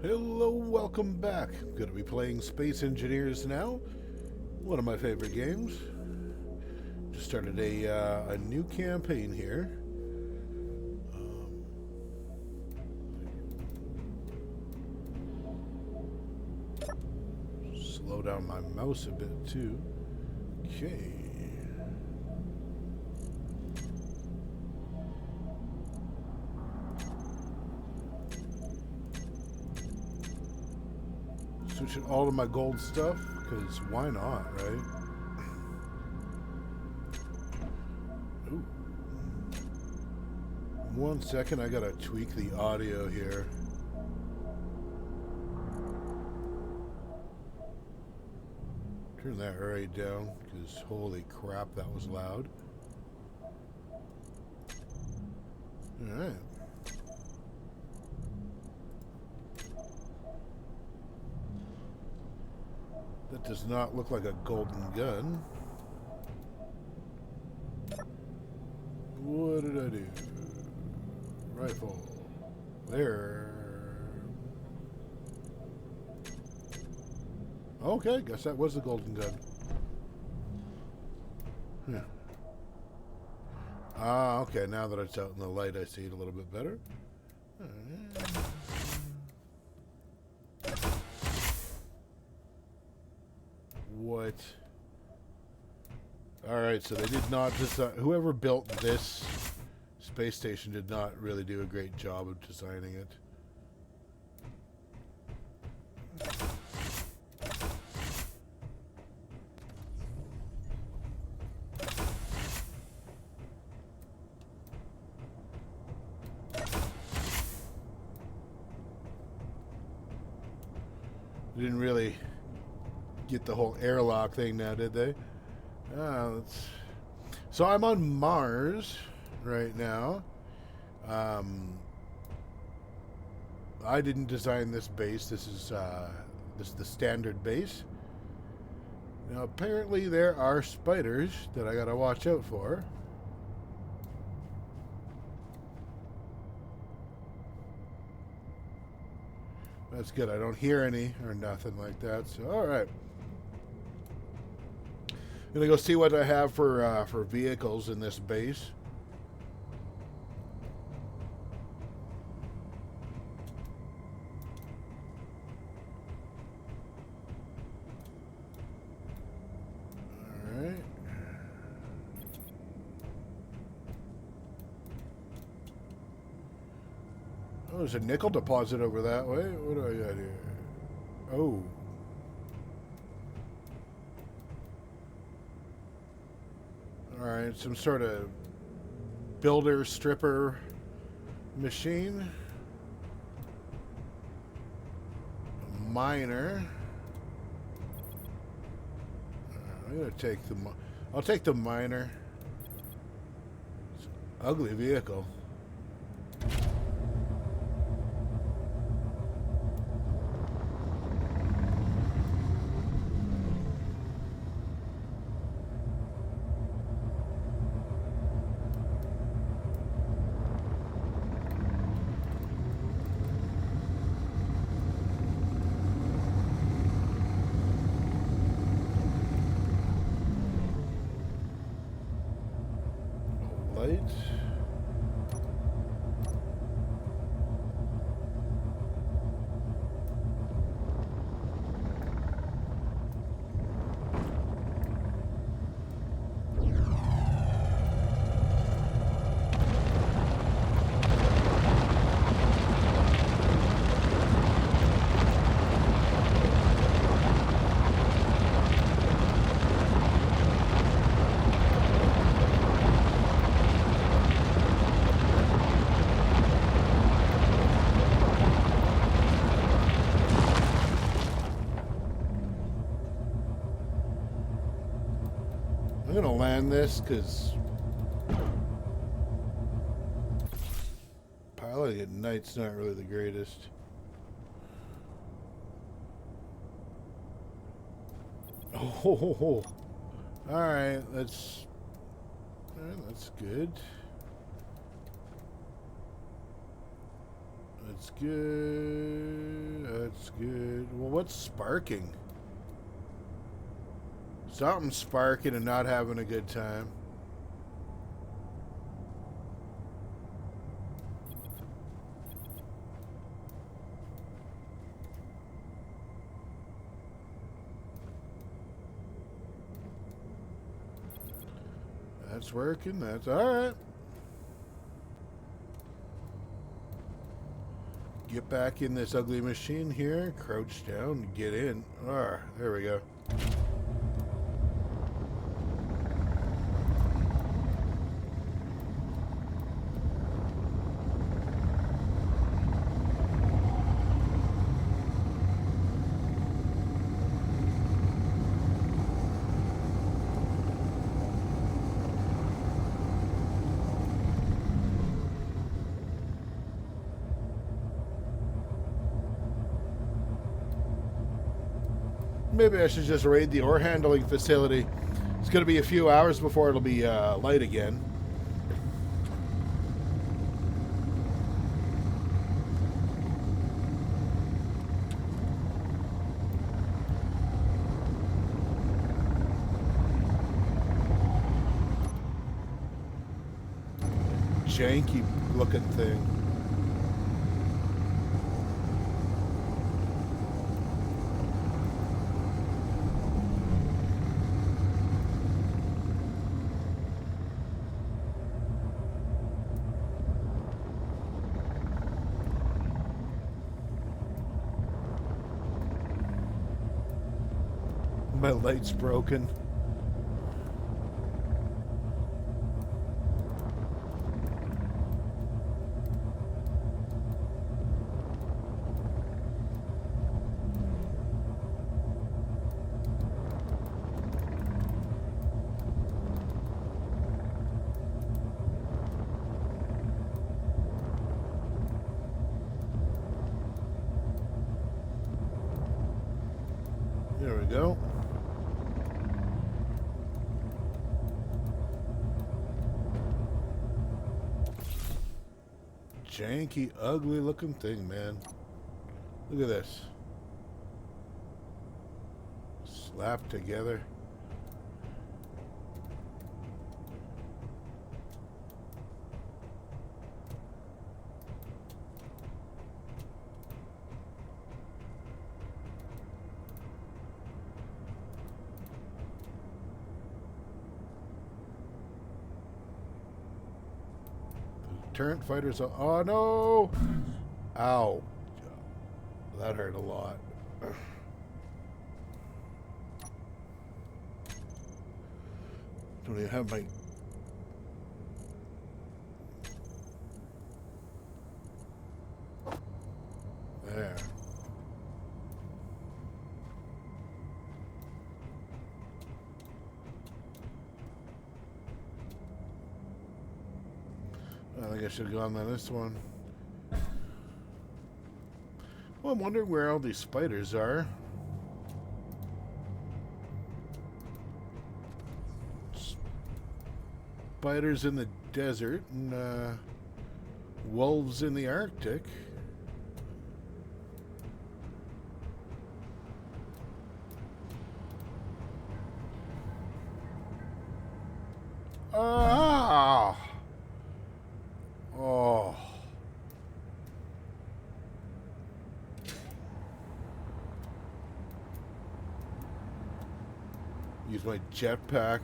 Hello, welcome back. I'm going to be playing Space Engineers now. One of my favorite games. Just started a new campaign here. Slow down my mouse a bit too. Okay. Switch it all to my gold stuff, because why not, right? Ooh. 1 second, I gotta tweak the audio here. Turn that right down, because holy crap, that was loud. Alright. That does not look like a golden gun. What did I do? Rifle. There. Okay, guess that was the golden gun. Yeah. Ah, okay, now that it's out in the light, I see it a little bit better. What? Alright, so they did not design... Whoever built this space station did not really do a great job of designing it. They didn't really get the whole airlock thing now, did they? So I'm on Mars right now. I didn't design this base. This is the standard base. Now apparently there are spiders that I gotta watch out for. That's good. I don't hear any or nothing like that. So all right. Gonna go see what I have for vehicles in this base. All right. Oh, there's a nickel deposit over that way. What do I got here? Oh. Alright, some sort of builder stripper machine. A miner. I'm gonna take I'll take the miner. It's an ugly vehicle. Lights. I'm gonna land this because piloting at night's not really the greatest. Oh, all right, that's good. That's good. That's good. Well, what's sparking? Something's sparking and not having a good time. That's working. That's all right. Get back in this ugly machine here. Crouch down. Get in. Ah, there we go. Maybe I should just raid the ore handling facility. It's going to be a few hours before it'll be light again. Janky looking thing. My light's broken. There we go. Janky, ugly looking thing, man. Look at this. Slapped together. Turret fighters. Oh no! Ow. That hurt a lot. Don't even have my... There. I think I should have gone on this one. Well, I'm wondering where all these spiders are. Spiders in the desert and wolves in the Arctic. Ah! Oh. Use my jetpack.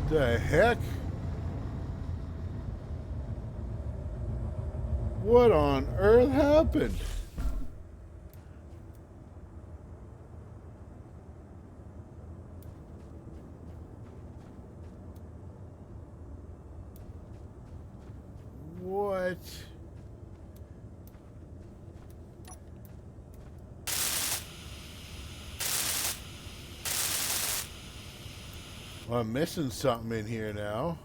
The heck? What on earth happened? What? Well, I'm missing something in here now.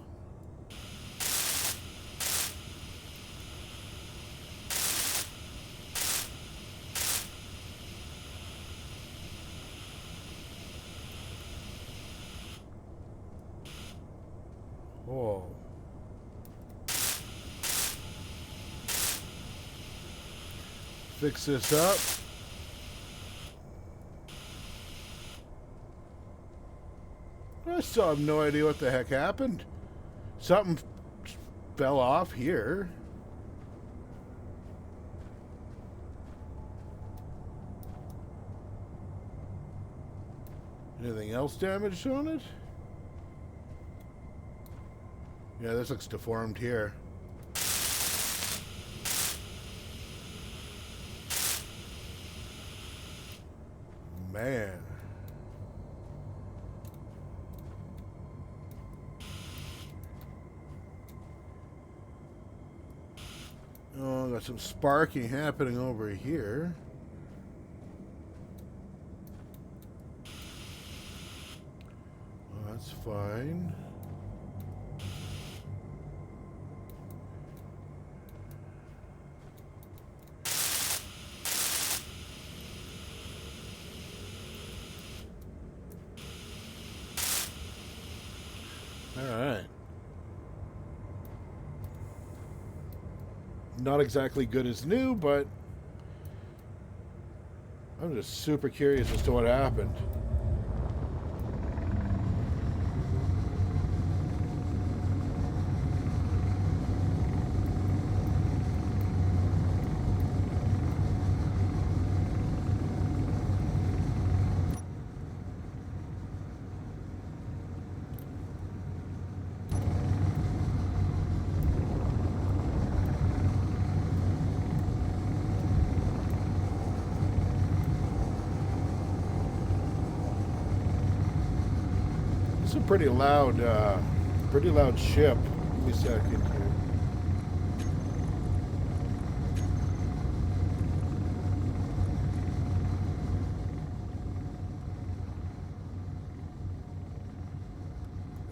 Whoa. Fix this up. I still have no idea what the heck happened. Something fell off here. Anything else damaged on it? Yeah, this looks deformed here. Man. Oh, got some sparking happening over here. Oh, that's fine. All right. Not exactly good as new, but I'm just super curious as to what happened. It's a pretty loud ship. Give me a second here.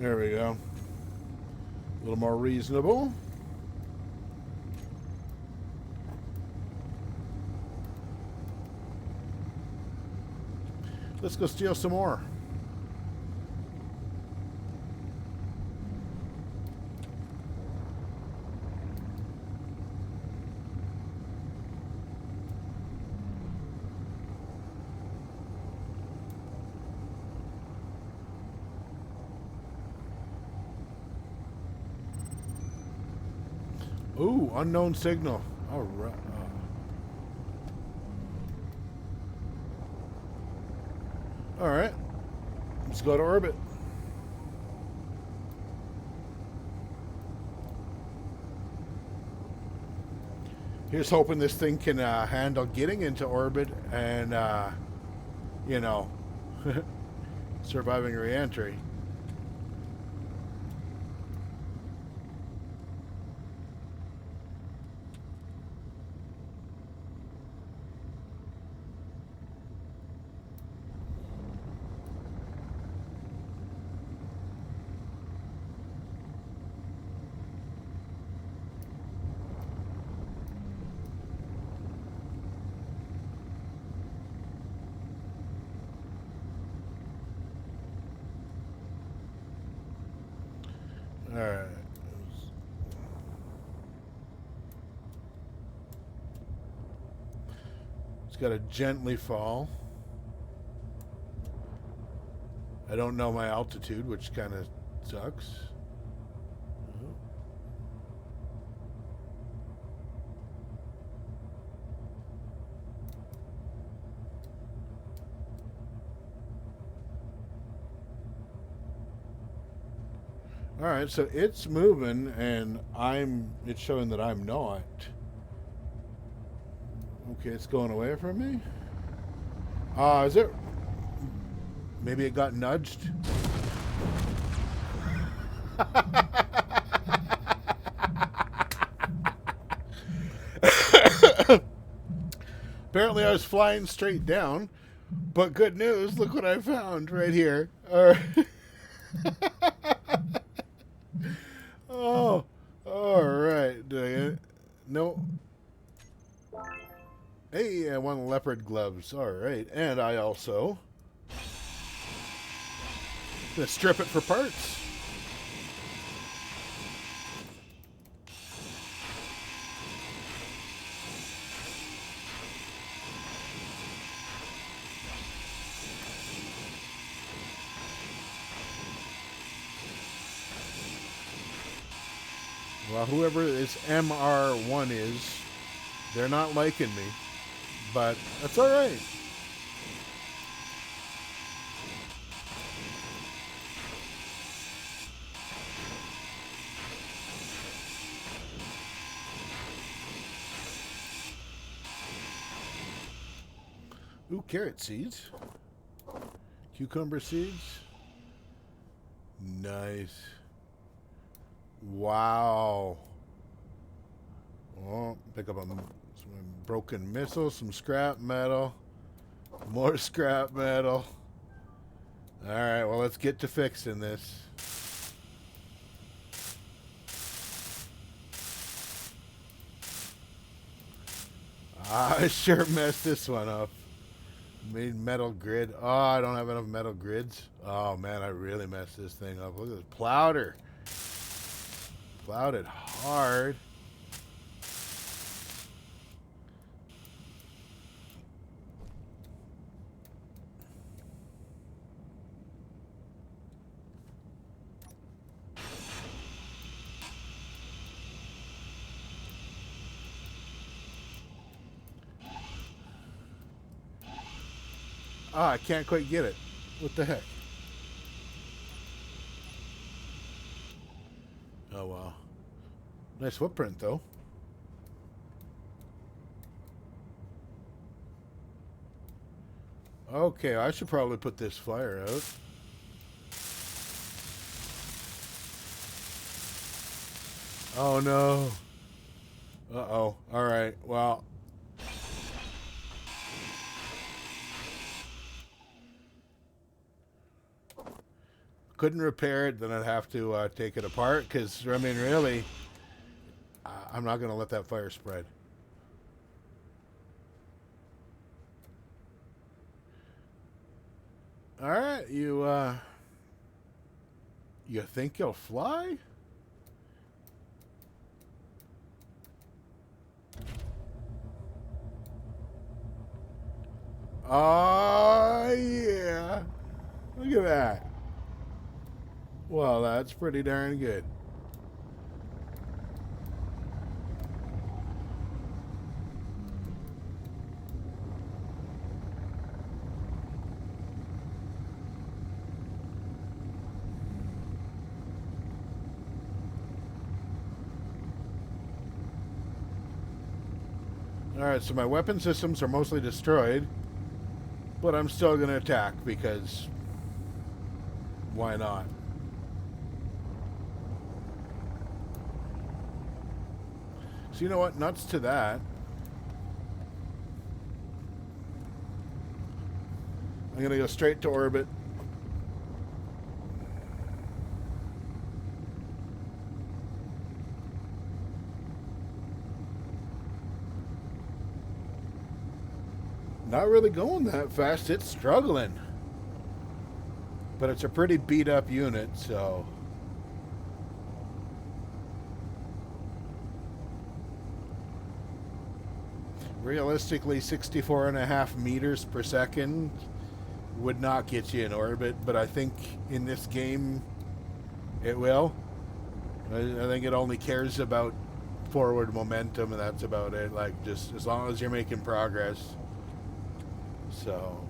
There we go. A little more reasonable. Let's go steal some more. Ooh, unknown signal. All right. All right. Let's go to orbit. Here's hoping this thing can handle getting into orbit and, you know, surviving re-entry. All right. It's got to gently fall. I don't know my altitude, which kind of sucks. All right, so it's moving, and it's showing that I'm not. Okay, it's going away from me. Is it? Maybe it got nudged. Apparently, I was flying straight down, but good news. Look what I found right here. All right. Oh, all right. No. Hey, I won leopard gloves. All right. And I also gonna strip it for parts. Well, whoever this MR1 is, they're not liking me, but that's all right. Ooh, carrot seeds. Cucumber seeds. Nice. Wow. Oh, pick up some broken missiles, some scrap metal, more scrap metal. All right, well, let's get to fixing this. I sure messed this one up. Made metal grid. Oh, I don't have enough metal grids. Oh, man, I really messed this thing up. Look at this. Plowed her. Plowed it hard. Ah, I can't quite get it. What the heck? Oh, wow. Nice footprint, though. Okay, I should probably put this fire out. Oh, no. Uh-oh. All right, well. Couldn't repair it, then I'd have to take it apart, because, I mean, really, I'm not going to let that fire spread. All right, you think you'll fly? Oh, yeah. Look at that. Well, that's pretty darn good. Alright, so my weapon systems are mostly destroyed, but I'm still going to attack because why not? So you know what? Nuts to that. I'm going to go straight to orbit. Not really going that fast. It's struggling. But it's a pretty beat up unit, so... Realistically, 64.5 meters per second would not get you in orbit, but I think in this game it will. I think it only cares about forward momentum, and that's about it. Like, just as long as you're making progress. So...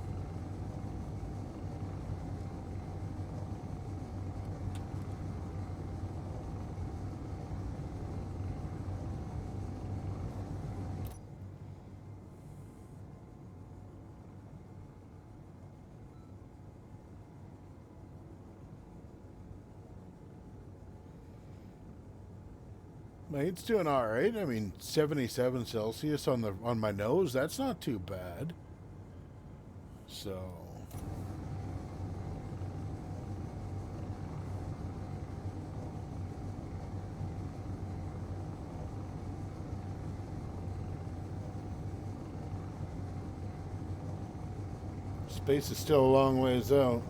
It's doing all right. I mean, 77 Celsius on my nose. That's not too bad. So, Space is still a long ways out.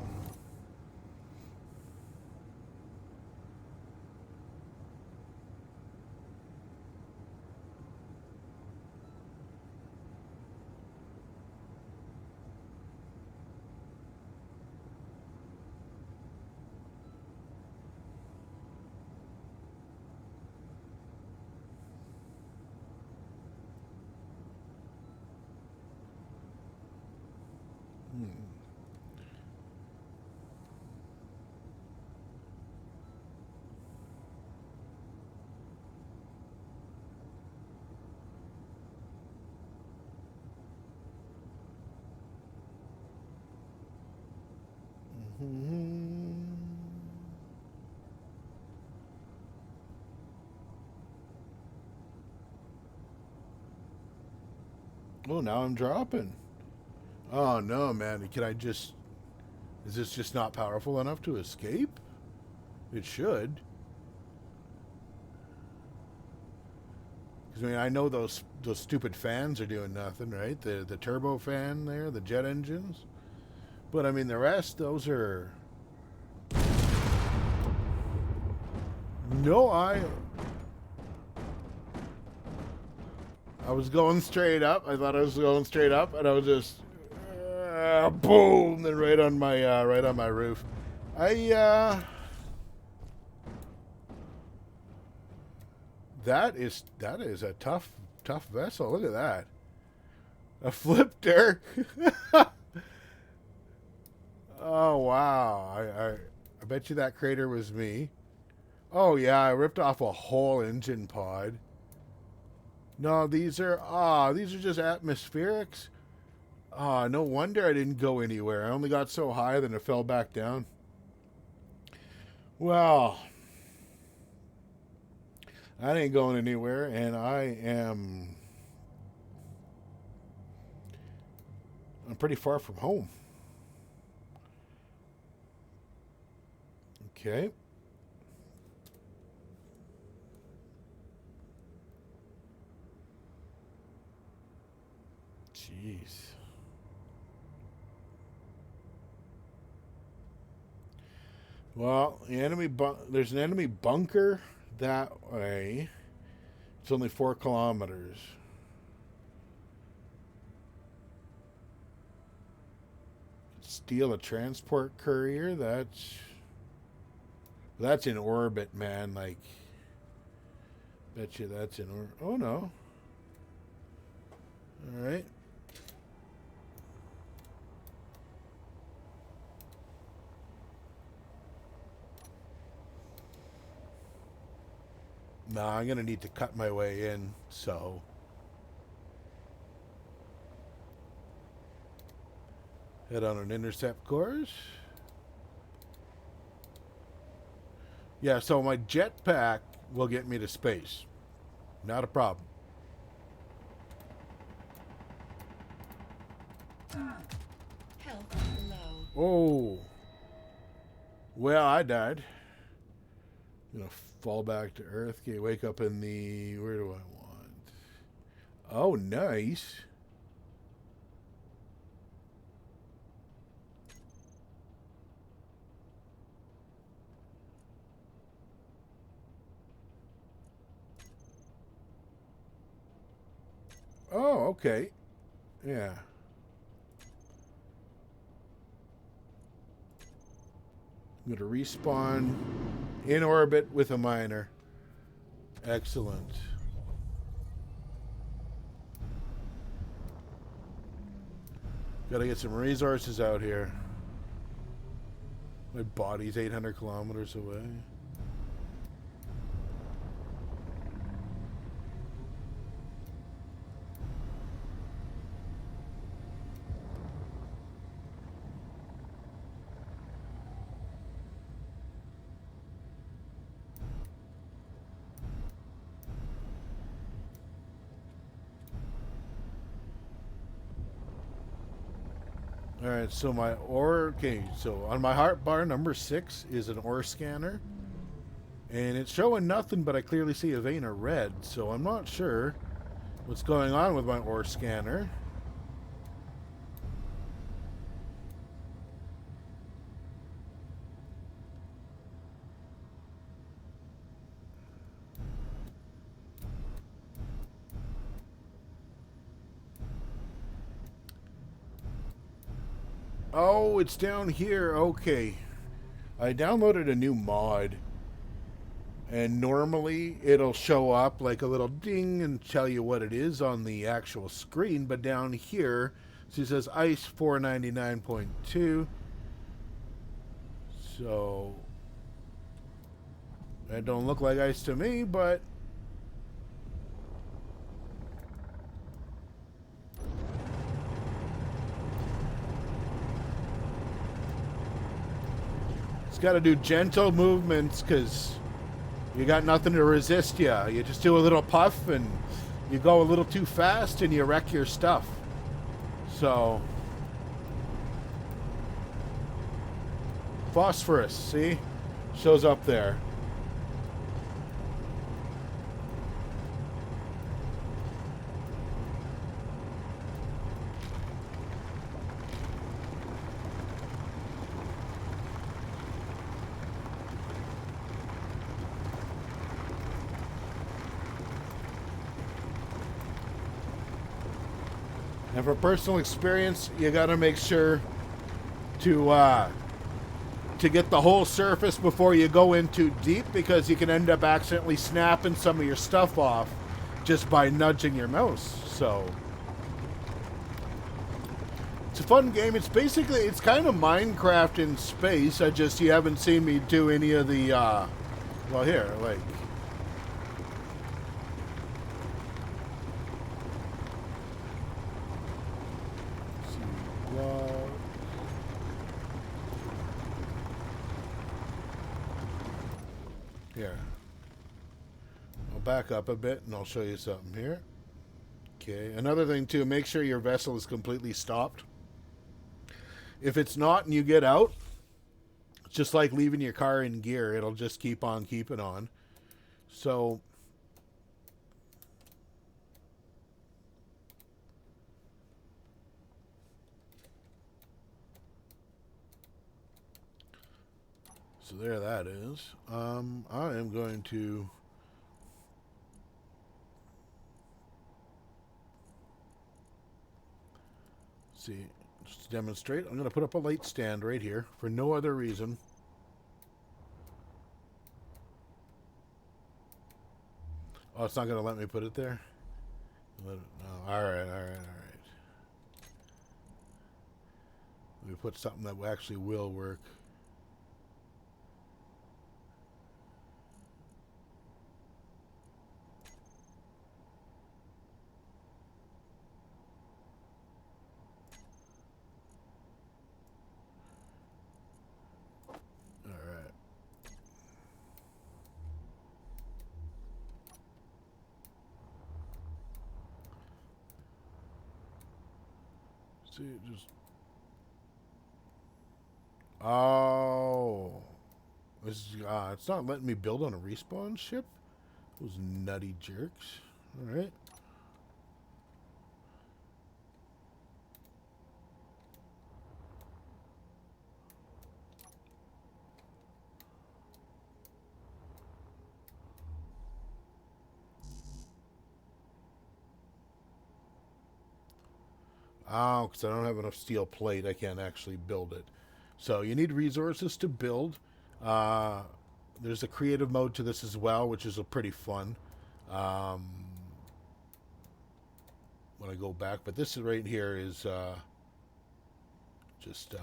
Oh, now I'm dropping. Oh no, man! Can I just? Is this just not powerful enough to escape? It should. Because I mean, I know those stupid fans are doing nothing, right? The turbo fan there, the jet engines. But I mean, the rest, those are. No, I was going straight up. I thought I was going straight up, and I was just boom, and right on my roof. That is a tough vessel. Look at that, a flipter. Oh wow! I bet you that crater was me. Oh yeah, I ripped off a whole engine pod. No, these are just atmospherics. Ah, no wonder I didn't go anywhere. I only got so high, then it fell back down. Well, I ain't going anywhere, and I'm pretty far from home. Okay. Jeez. Well, there's an enemy bunker that way. It's only 4 kilometers. Steal a transport courier. That's in orbit, man. Like, bet you that's in orbit. Oh no. All right. Nah, I'm gonna need to cut my way in, so head on an intercept course. Yeah, so my jetpack will get me to space. Not a problem. Health low. Oh. Well, I died. I'm gonna fall back to Earth. Okay, wake up in the... Where do I want? Oh, nice. Oh, okay. Yeah. I'm going to respawn in orbit with a miner. Excellent. Gotta get some resources out here. My body's 800 kilometers away. Alright, so my ore... Okay, so on my heart bar, number 6 is an ore scanner. And it's showing nothing, but I clearly see a vein of red. So I'm not sure what's going on with my ore scanner. Oh, it's down here. Okay. I downloaded a new mod, and normally it'll show up like a little ding and tell you what it is on the actual screen, but down here, so it says ICE 499.2. So that don't look like ice to me, but it's got to do gentle movements because you got nothing to resist you. You just do a little puff and you go a little too fast and you wreck your stuff. So phosphorus, see? Shows up there. And for personal experience, you got to make sure to get the whole surface before you go in too deep, because you can end up accidentally snapping some of your stuff off just by nudging your mouse. So it's a fun game. It's basically, it's kind of Minecraft in space. You haven't seen me do any of the well, here, like, here. I'll back up a bit and I'll show you something here. Okay, another thing too, make sure your vessel is completely stopped. If it's not and you get out, it's just like leaving your car in gear. It'll just keep on keeping on. So there that is. I am going to see, just to demonstrate, I'm going to put up a light stand right here for no other reason. Oh, it's not going to let me put it there? No. All right. Let me put something that actually will work. See, it just... Oh. This is, it's not letting me build on a respawn ship? Those nutty jerks. Alright. Oh, because I don't have enough steel plate, I can't actually build it. So you need resources to build. There's a creative mode to this as well, which is a pretty fun. When I go back, but this is right here is just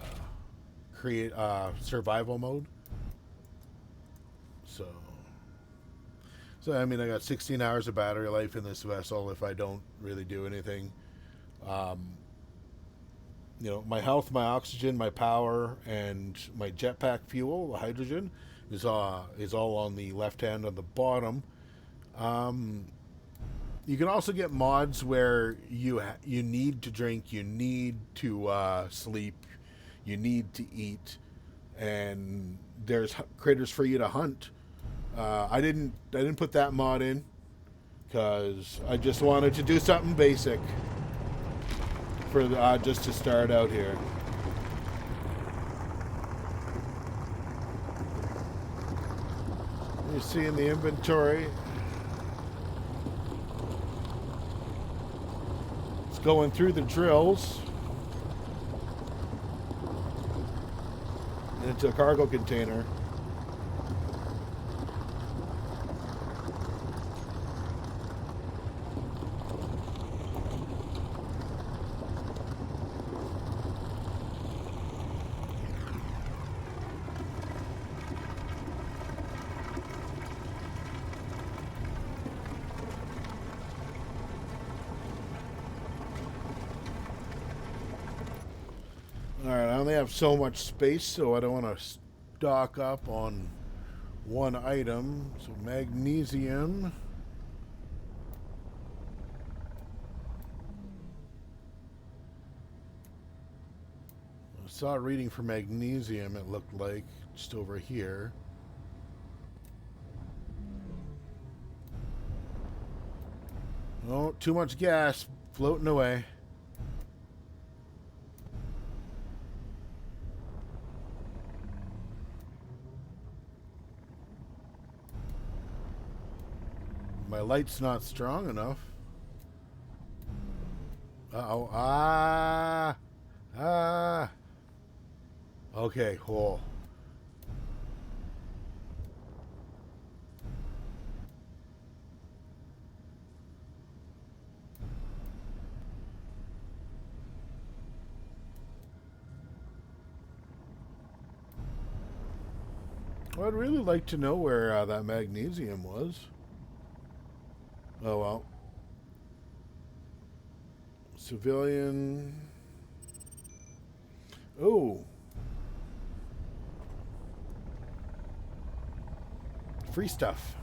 create survival mode. So I mean, I got 16 hours of battery life in this vessel if I don't really do anything. You know, my health, my oxygen, my power, and my jetpack fuel, the hydrogen, is all on the left hand on the bottom. You can also get mods where you need to drink, you need to sleep, you need to eat, and there's critters for you to hunt. I didn't put that mod in because I just wanted to do something basic for the, just to start out here. You see in the inventory, it's going through the drills. into a cargo container. Alright, I only have so much space, so I don't want to stock up on one item. So magnesium. I saw a reading for magnesium, it looked like, just over here. Oh, too much gas floating away. My light's not strong enough. Uh-oh. Ah. Okay, cool. I'd really like to know where that magnesium was. Oh well. Civilian. Oh. Free stuff.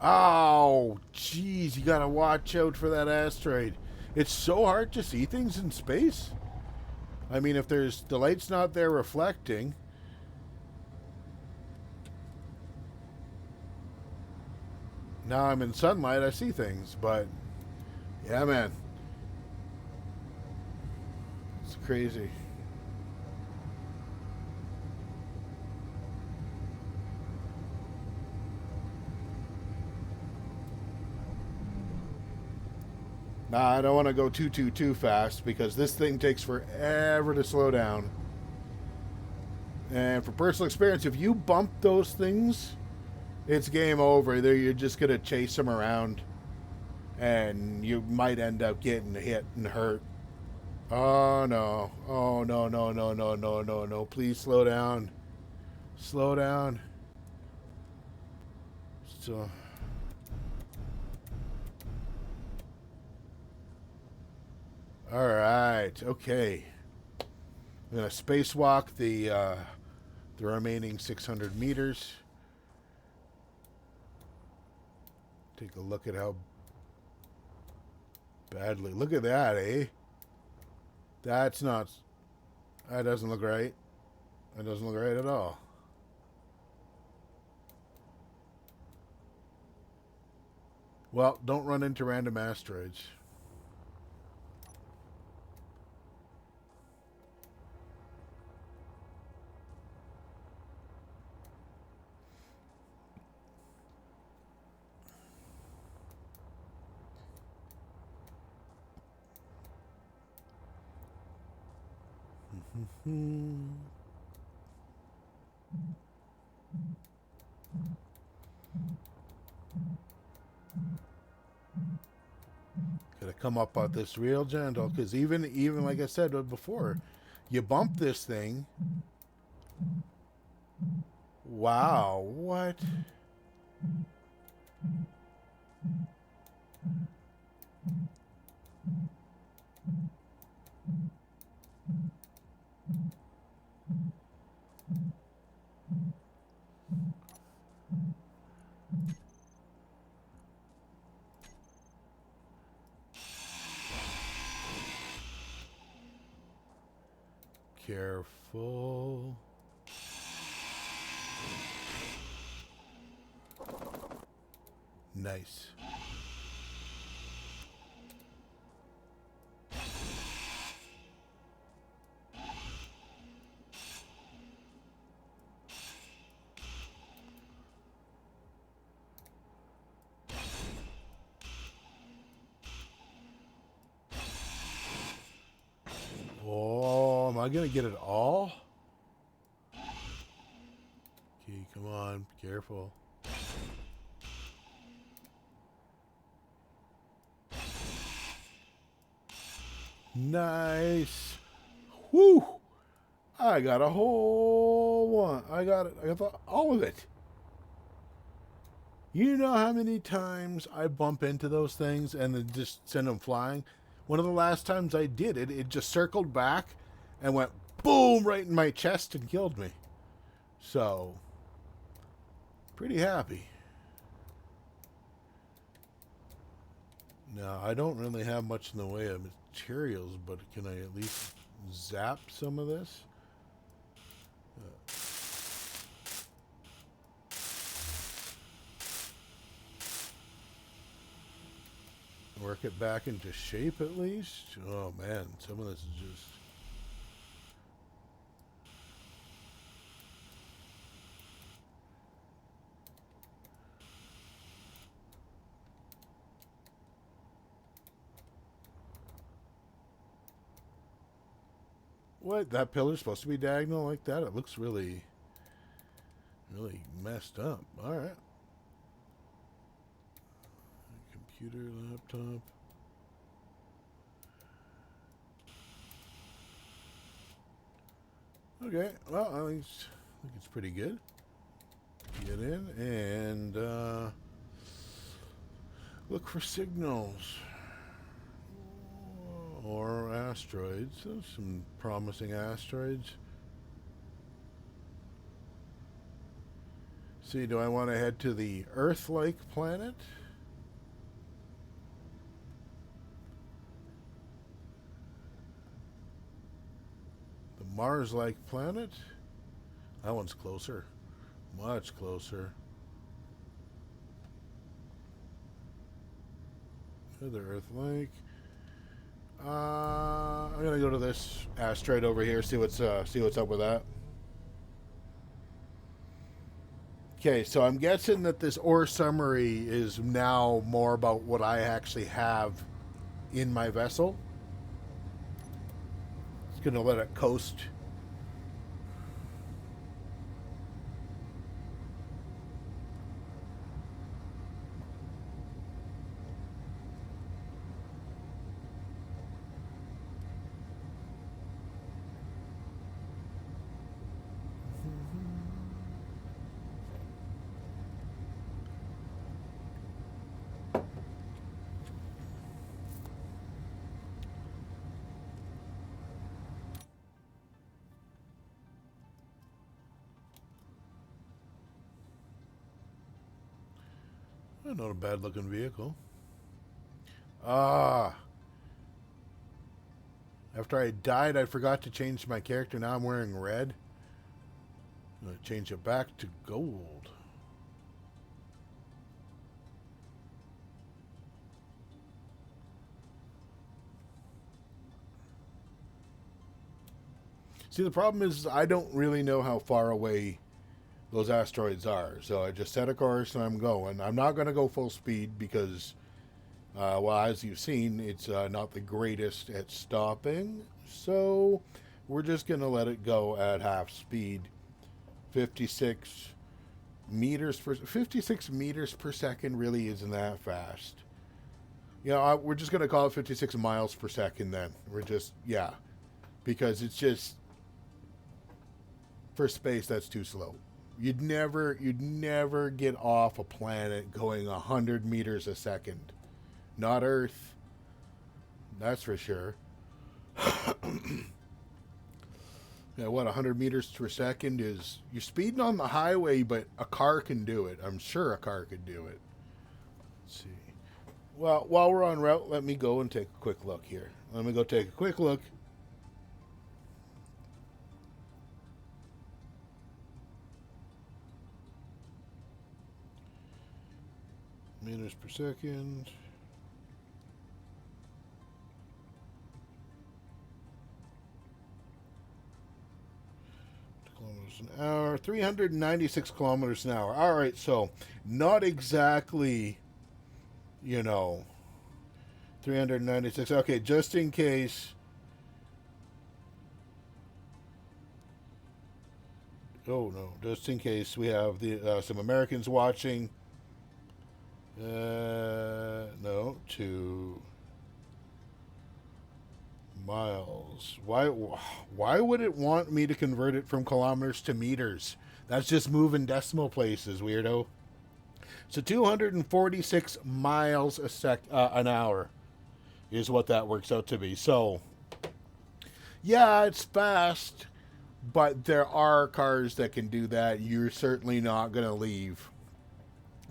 Oh, jeez, you gotta watch out for that asteroid. It's so hard to see things in space. I mean, if there's the light's not there reflecting. Now I'm in sunlight, I see things, but yeah, man. It's crazy. Nah, I don't want to go too fast because this thing takes forever to slow down. And for personal experience, if you bump those things, it's game over. You're just going to chase them around. And you might end up getting hit and hurt. Oh, no. Oh, no, no, no, no, no, no, no. Please slow down. Slow down. So... Alright, okay. I'm going to spacewalk the remaining 600 meters. Take a look at how badly... Look at that, eh? That's not... That doesn't look right. That doesn't look right at all. Well, don't run into random asteroids. Gotta come up on this real gentle, because even like I said before, you bump this thing. Wow, what? Careful. Nice. Oh, am I gonna get it all? Okay, come on. Careful. Nice. Woo! I got a whole one. I got it. I got all of it. You know how many times I bump into those things and then just send them flying? One of the last times I did it, it just circled back and went boom right in my chest and killed me. So, pretty happy. Now, I don't really have much in the way of materials, but can I at least zap some of this? Work it back into shape at least? Oh man, some of this is just... What? That pillar's supposed to be diagonal like that? It looks really, really messed up. Alright. Computer, laptop. Okay, well, I think it's pretty good. Get in and look for signals or asteroids. There's some promising asteroids. See, do I want to head to the Earth-like planet? The Mars-like planet? That one's closer. Much closer. The Earth-like. I'm gonna go to this asteroid over here. See what's up with that. Okay, so I'm guessing that this ore summary is now more about what I actually have in my vessel. It's gonna let it coast. Not a bad looking vehicle. Ah. After I died, I forgot to change my character. Now I'm wearing red. I'm going to change it back to gold. See, the problem is I don't really know how far away those asteroids are. So I just set a course and I'm going. I'm not going to go full speed because, well, as you've seen, it's not the greatest at stopping. So we're just going to let it go at half speed. 56 meters per second really isn't that fast. You know, we're just going to call it 56 miles per second then. We're just, yeah. Because it's just, for space, that's too slow. You'd never get off a planet going 100 meters a second. Not Earth. That's for sure. Yeah, what, 100 meters per second is... You're speeding on the highway, but a car can do it. I'm sure a car could do it. Let's see. Well, while we're en route, let me go and take a quick look here. Let me go take a quick look. Meters per second. Kilometers an hour. 396 kilometers an hour. All right, so not exactly, 396. Okay, just in case. Oh no! Just in case we have the some Americans watching. No, 2 miles. Why would it want me to convert it from kilometers to meters? That's just moving decimal places, weirdo. So 246 miles an hour is what that works out to be. So yeah, it's fast, but there are cars that can do that. You're certainly not going to leave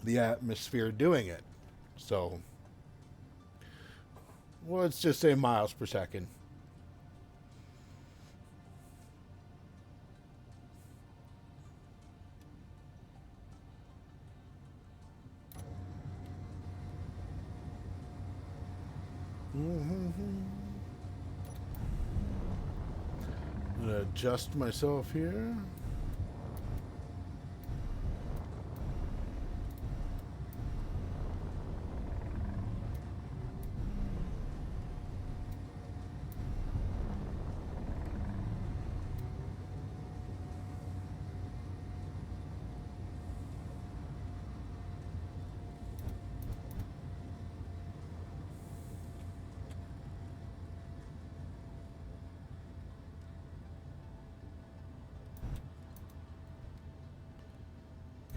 the atmosphere doing it. So, well, let's just say miles per second. I'm gonna adjust myself here.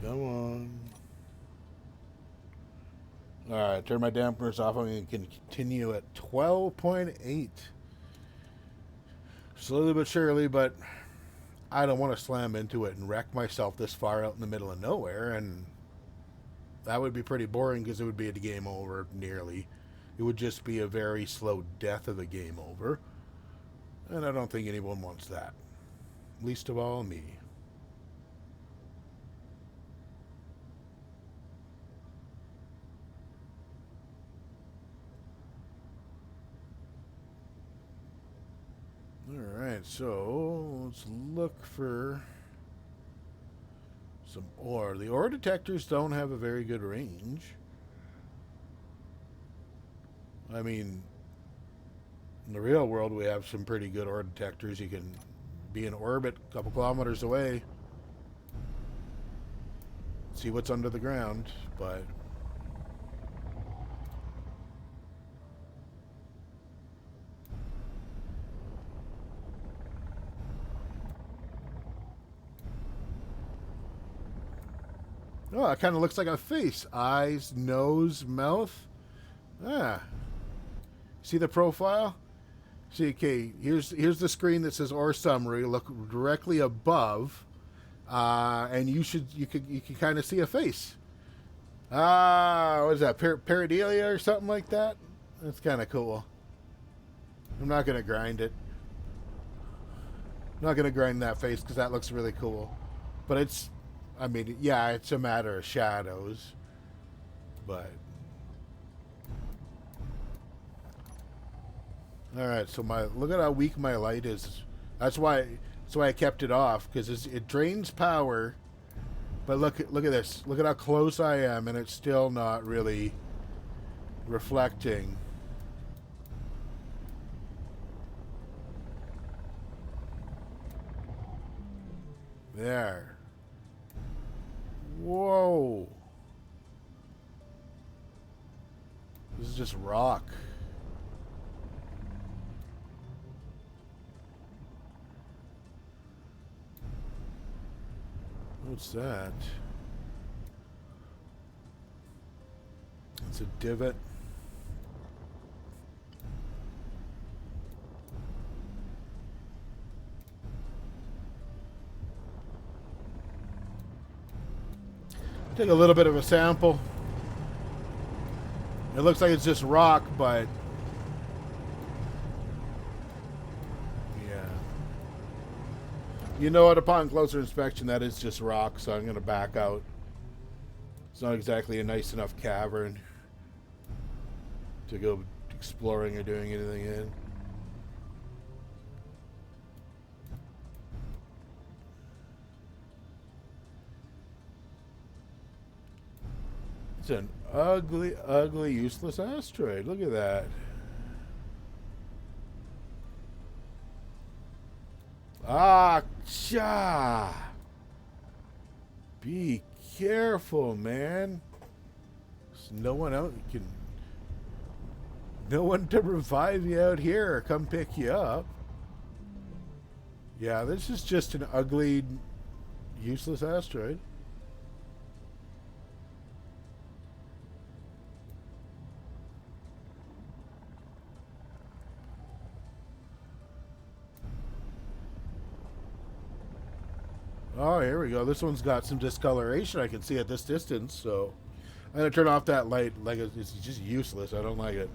Come on. Alright, turn my dampers off. I'm going to continue at 12.8. Slowly but surely, but I don't want to slam into it and wreck myself this far out in the middle of nowhere, and that would be pretty boring because it would be a game over nearly. It would just be a very slow death of a game over, and I don't think anyone wants that. Least of all, me. Alright, so let's look for some ore. The ore detectors don't have a very good range. I mean, in the real world, we have some pretty good ore detectors. You can be in orbit a couple kilometers away, see what's under the ground, but oh, it kind of looks like a face. Eyes, nose, mouth. Ah. See the profile? See, okay, here's the screen that says "Or Summary." Look directly above, and you can kind of see a face. What is that? Pareidolia or something like that? That's kind of cool. I'm not gonna grind it. I'm not gonna grind that face because that looks really cool. But it's, I mean, yeah, it's a matter of shadows, but. All right, so look at how weak my light is. That's why I kept it off, because it drains power. But look at this. Look at how close I am, and it's still not really reflecting. There. Whoa. This is just rock. What's that? It's a divot. Take a little bit of a sample. It looks like it's just rock, but you know what? Upon closer inspection, that is just rock, so I'm going to back out. It's not exactly a nice enough cavern to go exploring or doing anything in. It's an ugly, ugly, useless asteroid. Look at that. Ah, cha. Be careful, man. There's no one out can. No one to revive you out here or come pick you up. Yeah, this is just an ugly, useless asteroid. Oh, here we go. This one's got some discoloration I can see at this distance, so I'm going to turn off that light. Like, it's just useless. I don't like it.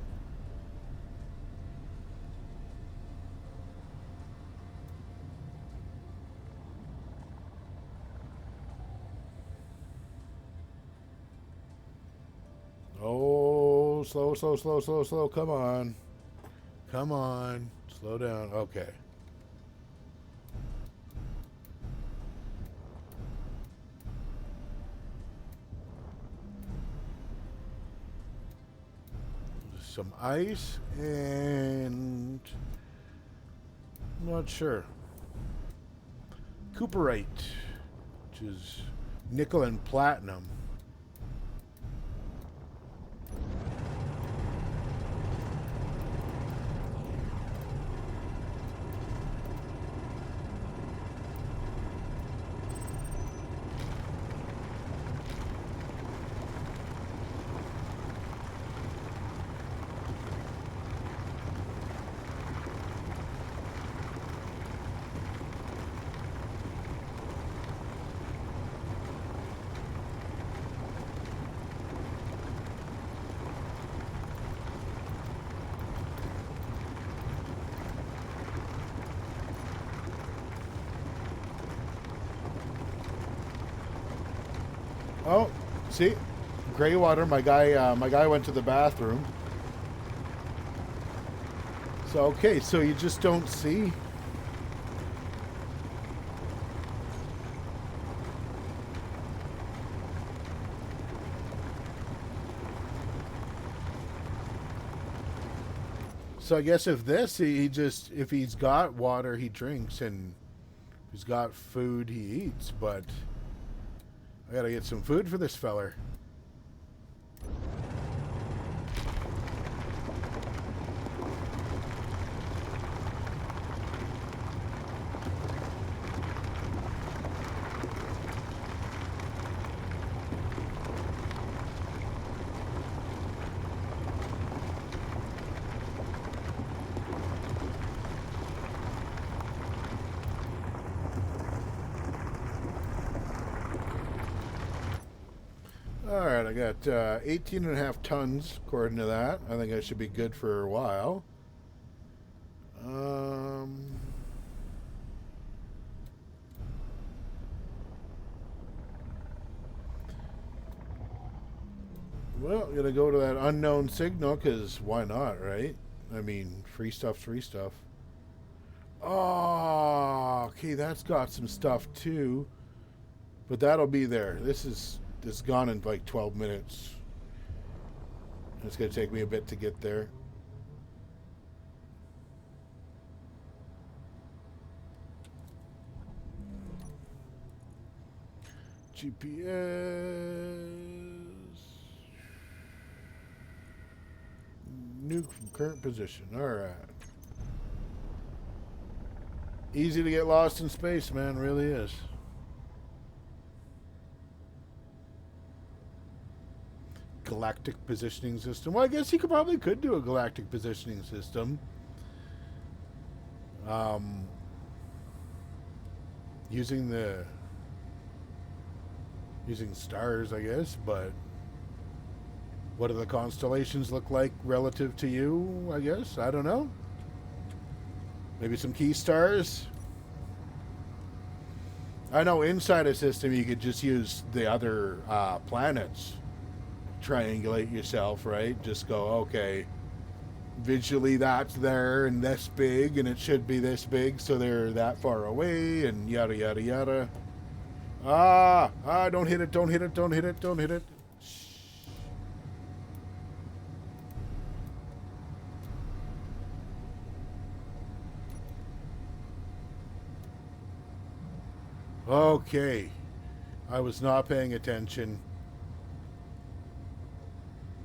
Oh, slow, slow, slow, slow, slow. Come on. Come on. Slow down. Okay. Some ice and I'm not sure. Cooperite, which is nickel and platinum. Oh, see, gray water. My guy went to the bathroom. So okay, so you just don't see. So I guess if this, he just, if he's got water, he drinks, and if he's got food, he eats. But I gotta get some food for this feller. Alright, I got 18 and a half tons according to that. I think I should be good for a while. Well, I'm gonna go to that unknown signal, because why not, right? I mean, free stuff's free stuff. Oh, okay, that's got some stuff too. But that'll be there. This is gone in like 12 minutes. It's gonna take me a bit to get there. GPS. Nuke from current position. Alright. Easy to get lost in space, man. Really is. Galactic positioning system. Well, I guess you could do a galactic positioning system. Using stars, I guess, but what do the constellations look like relative to you, I guess? I don't know. Maybe some key stars? I know inside a system you could just use the other planets. Triangulate yourself, right? Just go, okay, visually that's there and this big, and it should be this big, so they're that far away, and yada, yada, yada. Don't hit it, don't hit it, don't hit it, don't hit it. Okay. I was not paying attention,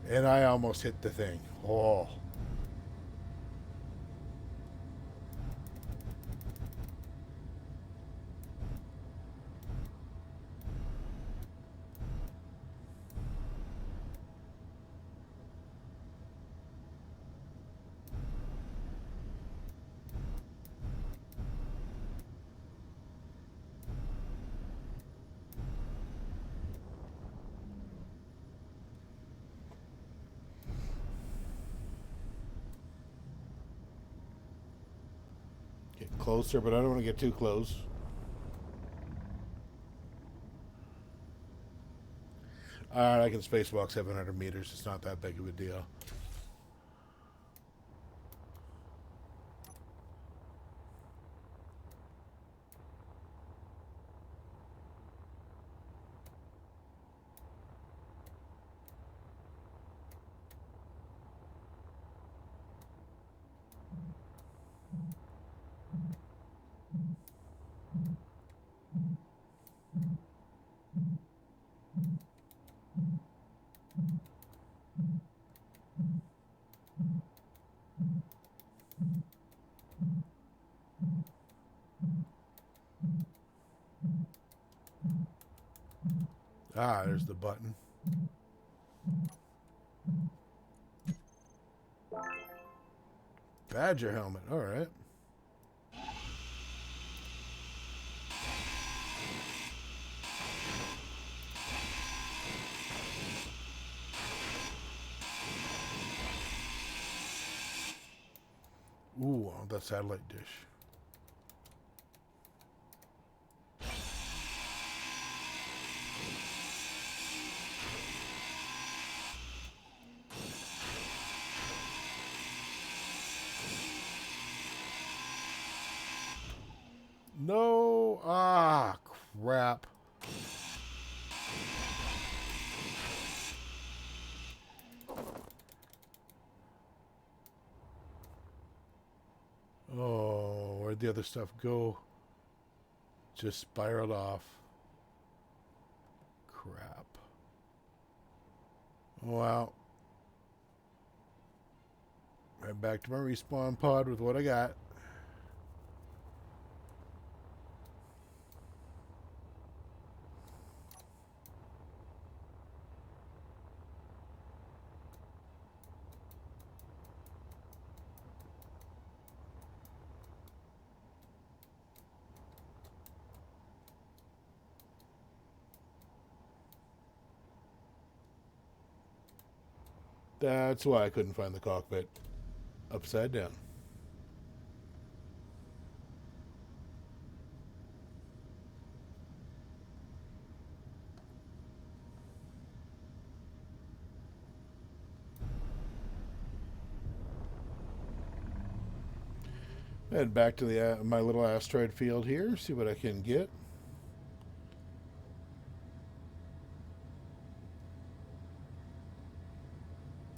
and I almost hit the thing. Oh. Get closer, but I don't want to get too close. Alright, I can spacewalk 700 meters. It's not that big of a deal. Ah, there's the button. Badger helmet. All right. Ooh, the satellite dish. No. Ah, crap. Oh, where'd the other stuff go? Just spiraled off. Crap. Wow. Right back to my respawn pod with what I got. That's why I couldn't find the cockpit upside down. Head back to the my little asteroid field here, see what I can get.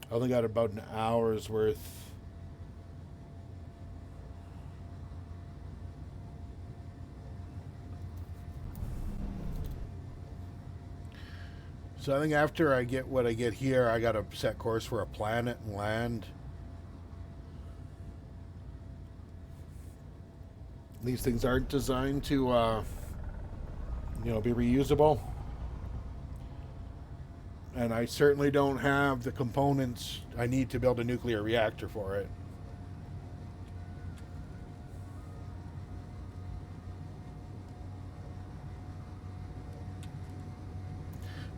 I only got about an hour's worth. So I think after I get what I get here, I got to set course for a planet and land. These things aren't designed to, be reusable. And I certainly don't have the components I need to build a nuclear reactor for it.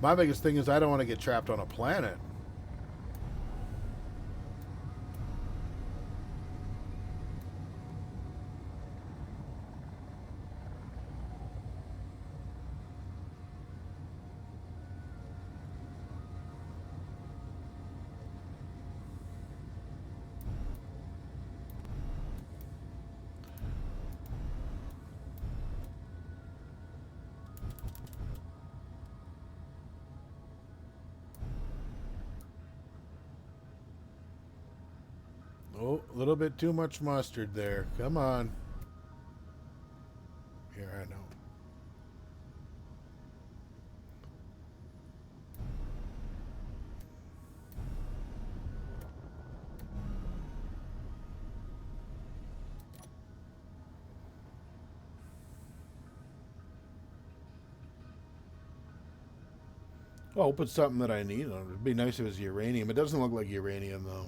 My biggest thing is I don't want to get trapped on a planet. Oh, a little bit too much mustard there. Come on. Here, I know. Oh, put something that I need. It'd be nice if it was uranium. It doesn't look like uranium, though.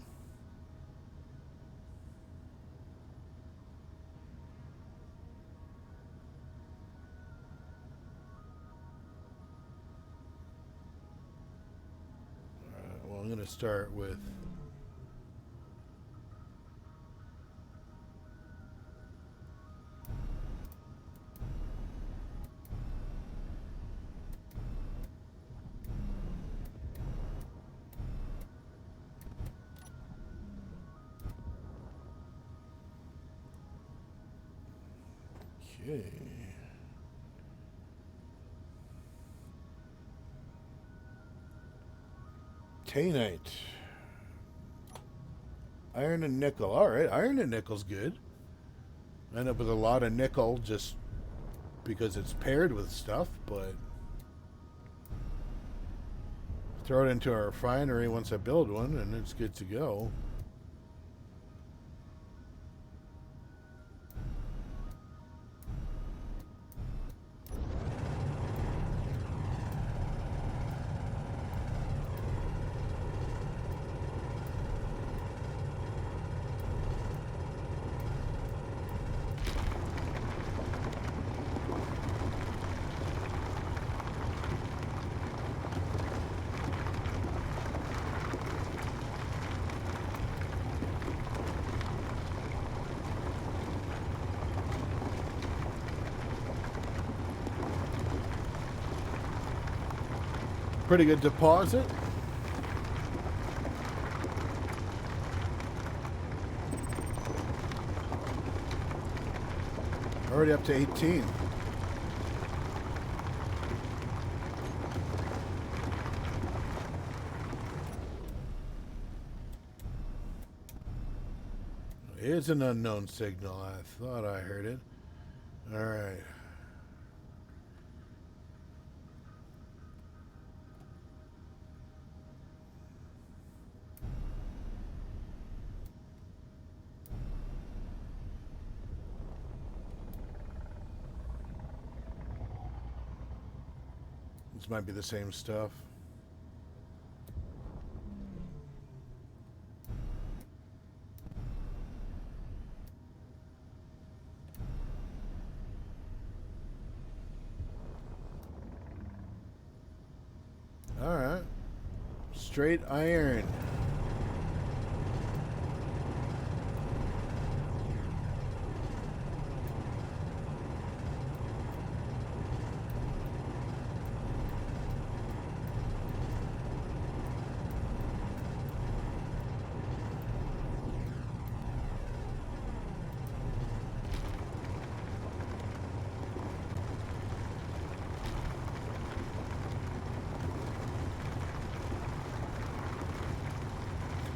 Well, I'm going to start with... Okay. Tainite. Iron and nickel. Alright, iron and nickel's good. End up with a lot of nickel just because it's paired with stuff, but... Throw it into a refinery once I build one, and it's good to go. Pretty good deposit. Already up to 18. It's an unknown signal. I thought I heard it. All right. This might be the same stuff. All right. Straight iron.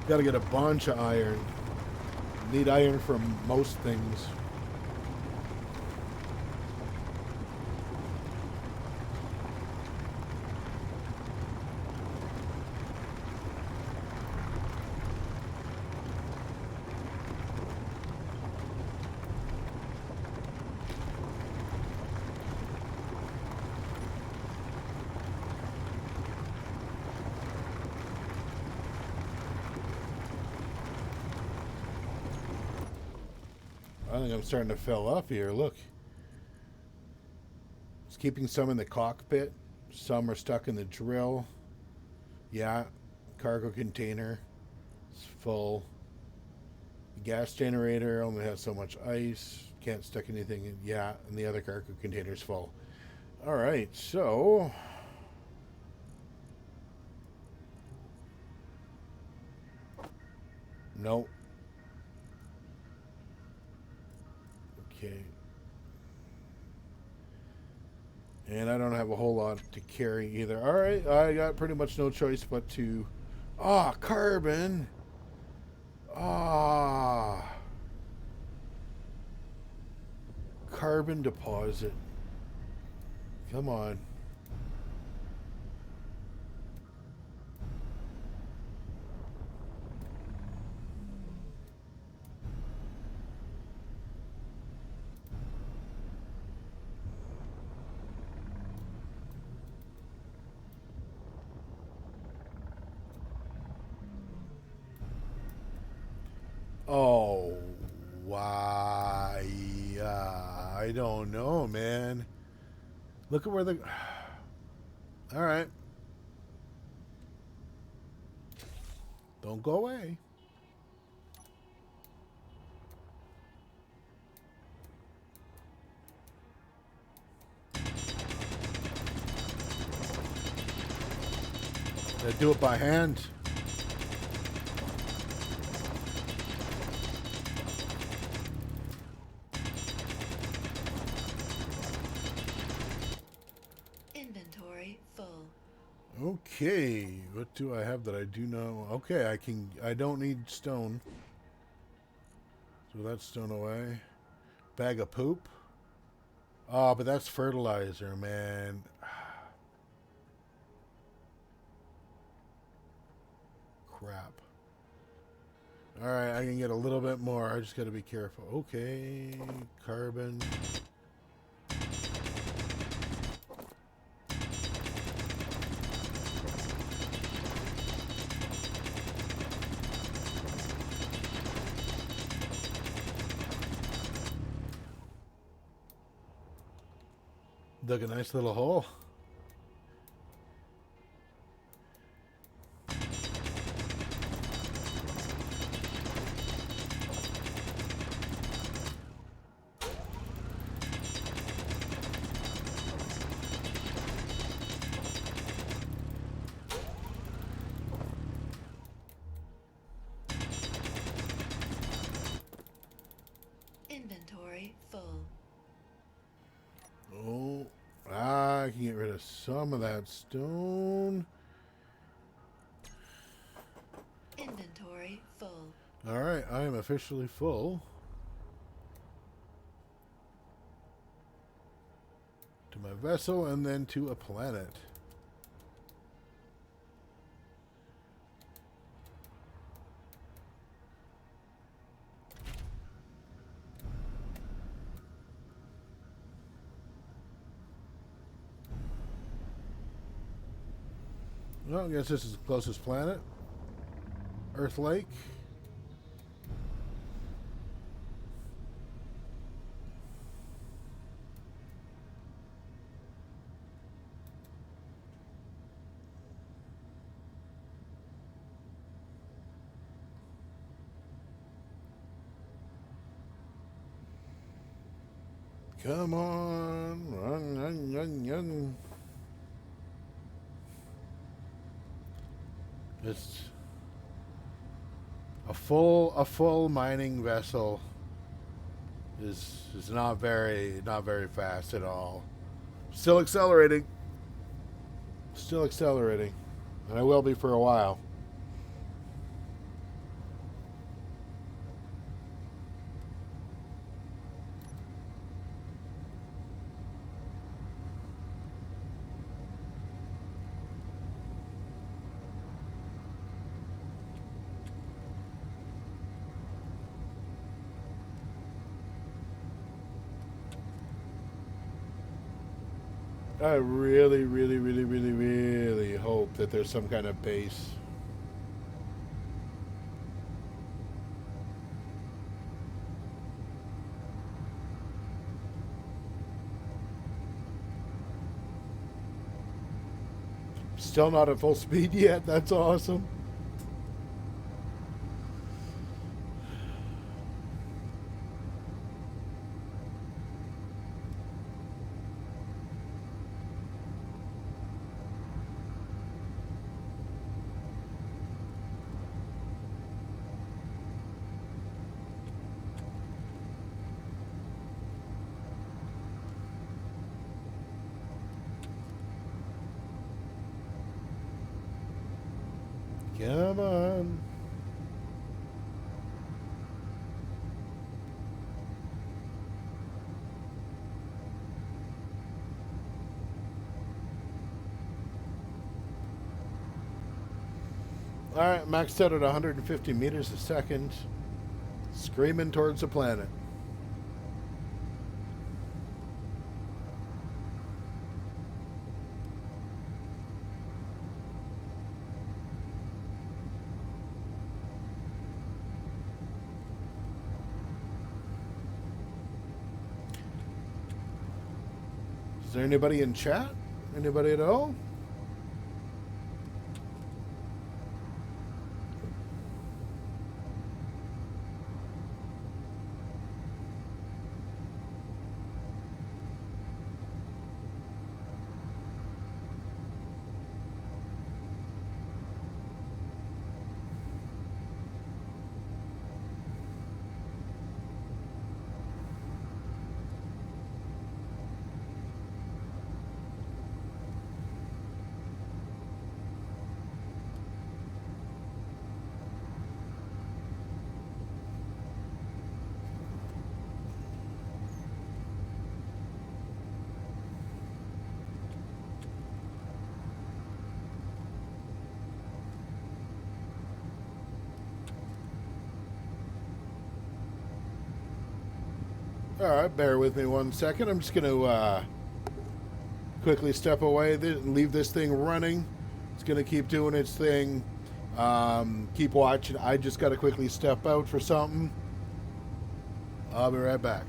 Got to get a bunch of iron. Need iron for most things. I think I'm starting to fill up here. Look. It's keeping some in the cockpit. Some are stuck in the drill. Yeah. Cargo container. It's full. The gas generator only has so much ice. Can't stick anything in. Yeah. And the other cargo container's full. Alright, so... Nope. Okay. And I don't have a whole lot to carry either. Alright, I got pretty much no choice but to... Ah, carbon! Ah! Carbon deposit. Come on. Oh, why? I don't know, man. Look at where the. All right. Don't go away. Gotta do it by hand. Inventory full. Okay, what do I have that I do know? Okay, I don't need stone. So that's stone away. Bag of poop. Oh, but that's fertilizer, man. Crap. Alright, I can get a little bit more. I just gotta be careful. Okay, carbon. Dug a nice little hole. Inventory full. Oh, I can get rid of some of that stone. Inventory full. Alright, I am officially full. To my vessel and then to a planet. Well, I guess this is the closest planet. Earth Lake. Come on. Run, run, run, run. It's a full mining vessel is not very fast at all. Still accelerating. Still accelerating. And I will be for a while. I really hope that there's some kind of base. Still not at full speed yet. That's awesome. Come on. Alright, maxed out at 150 meters a second. Screaming towards the planet. there anybody in chat? Anybody at all? All right, bear with me 1 second. I'm just going to quickly step away and leave this thing running. It's going to keep doing its thing. Keep watching. I just got to quickly step out for something. I'll be right back.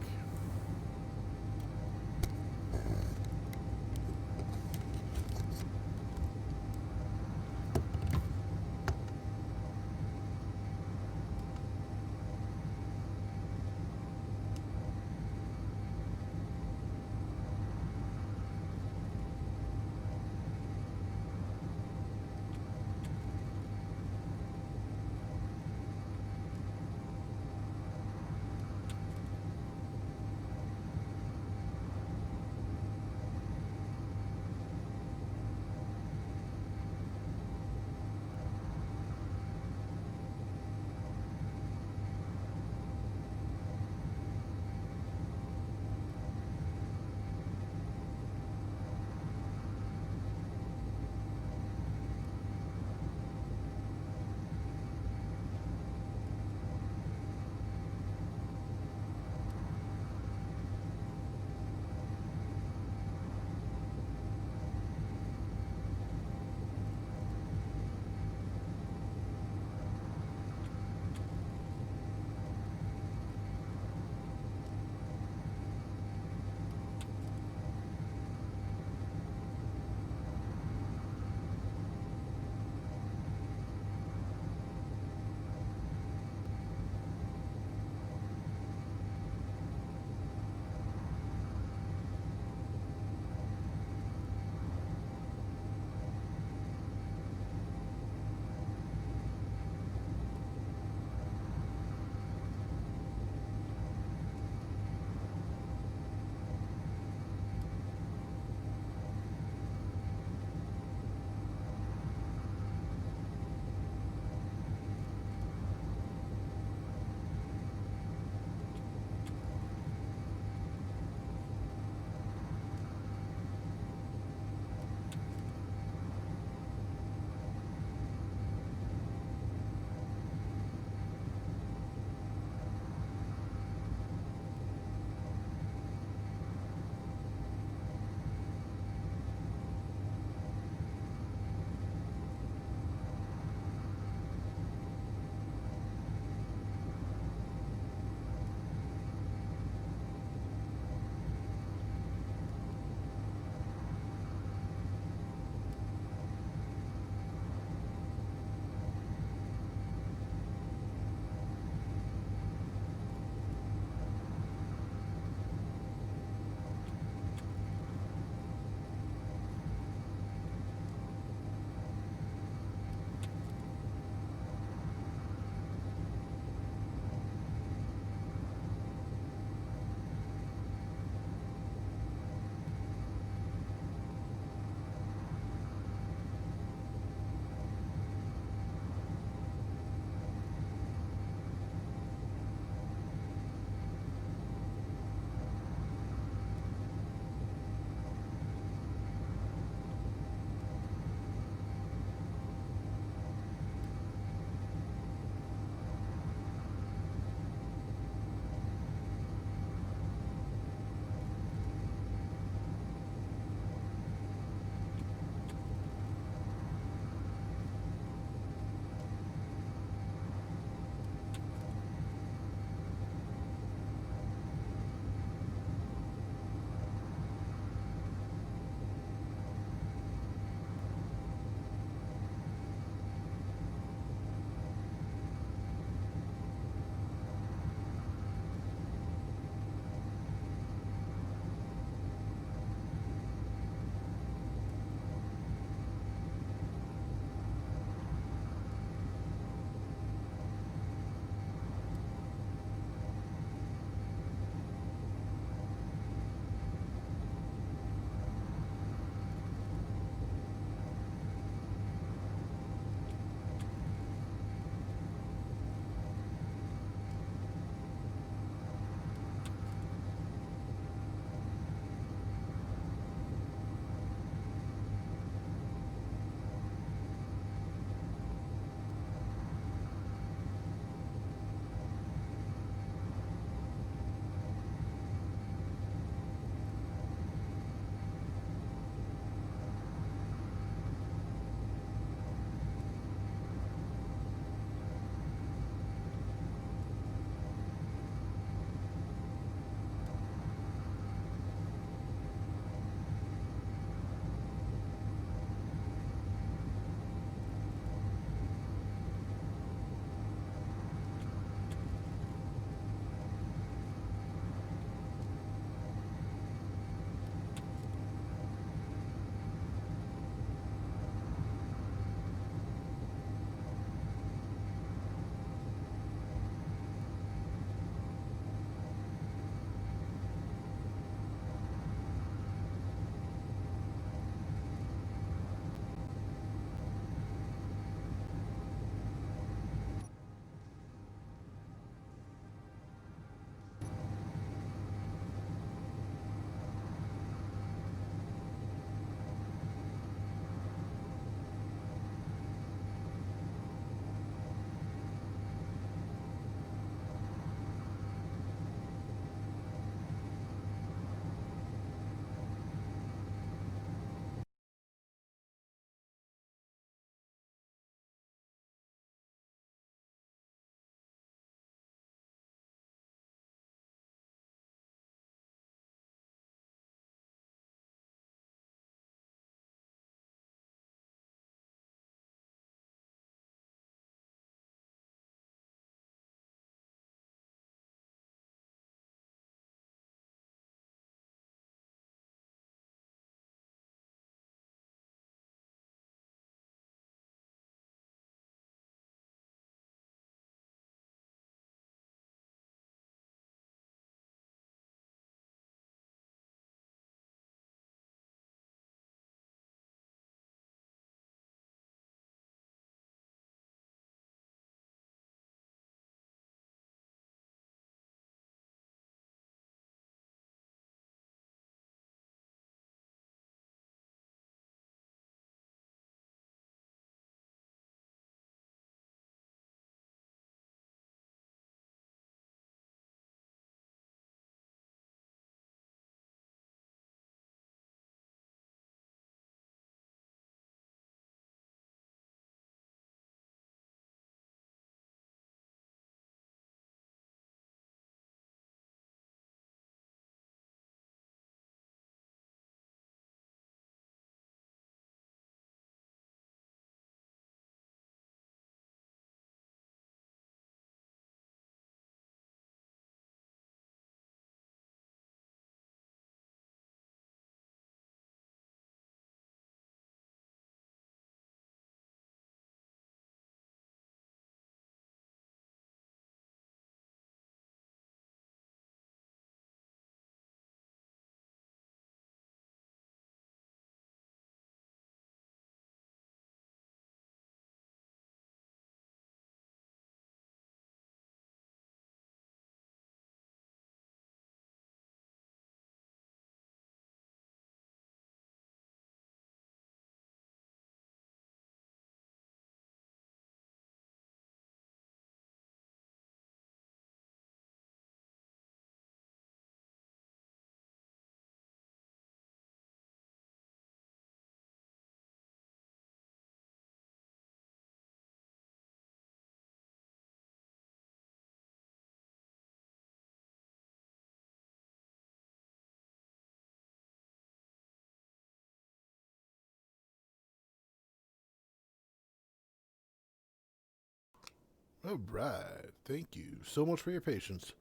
All right. Thank you so much for your patience.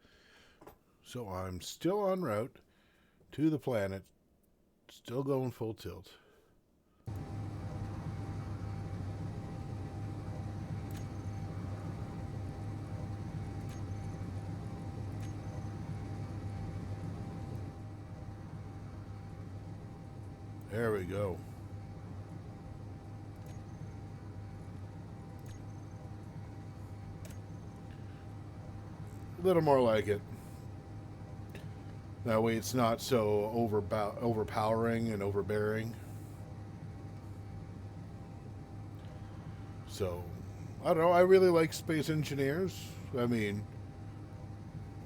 So I'm still en route to the planet, still going full tilt. There we go. A little more like it. That way it's not so overpowering and overbearing. So, I don't know. I really like Space Engineers. I mean,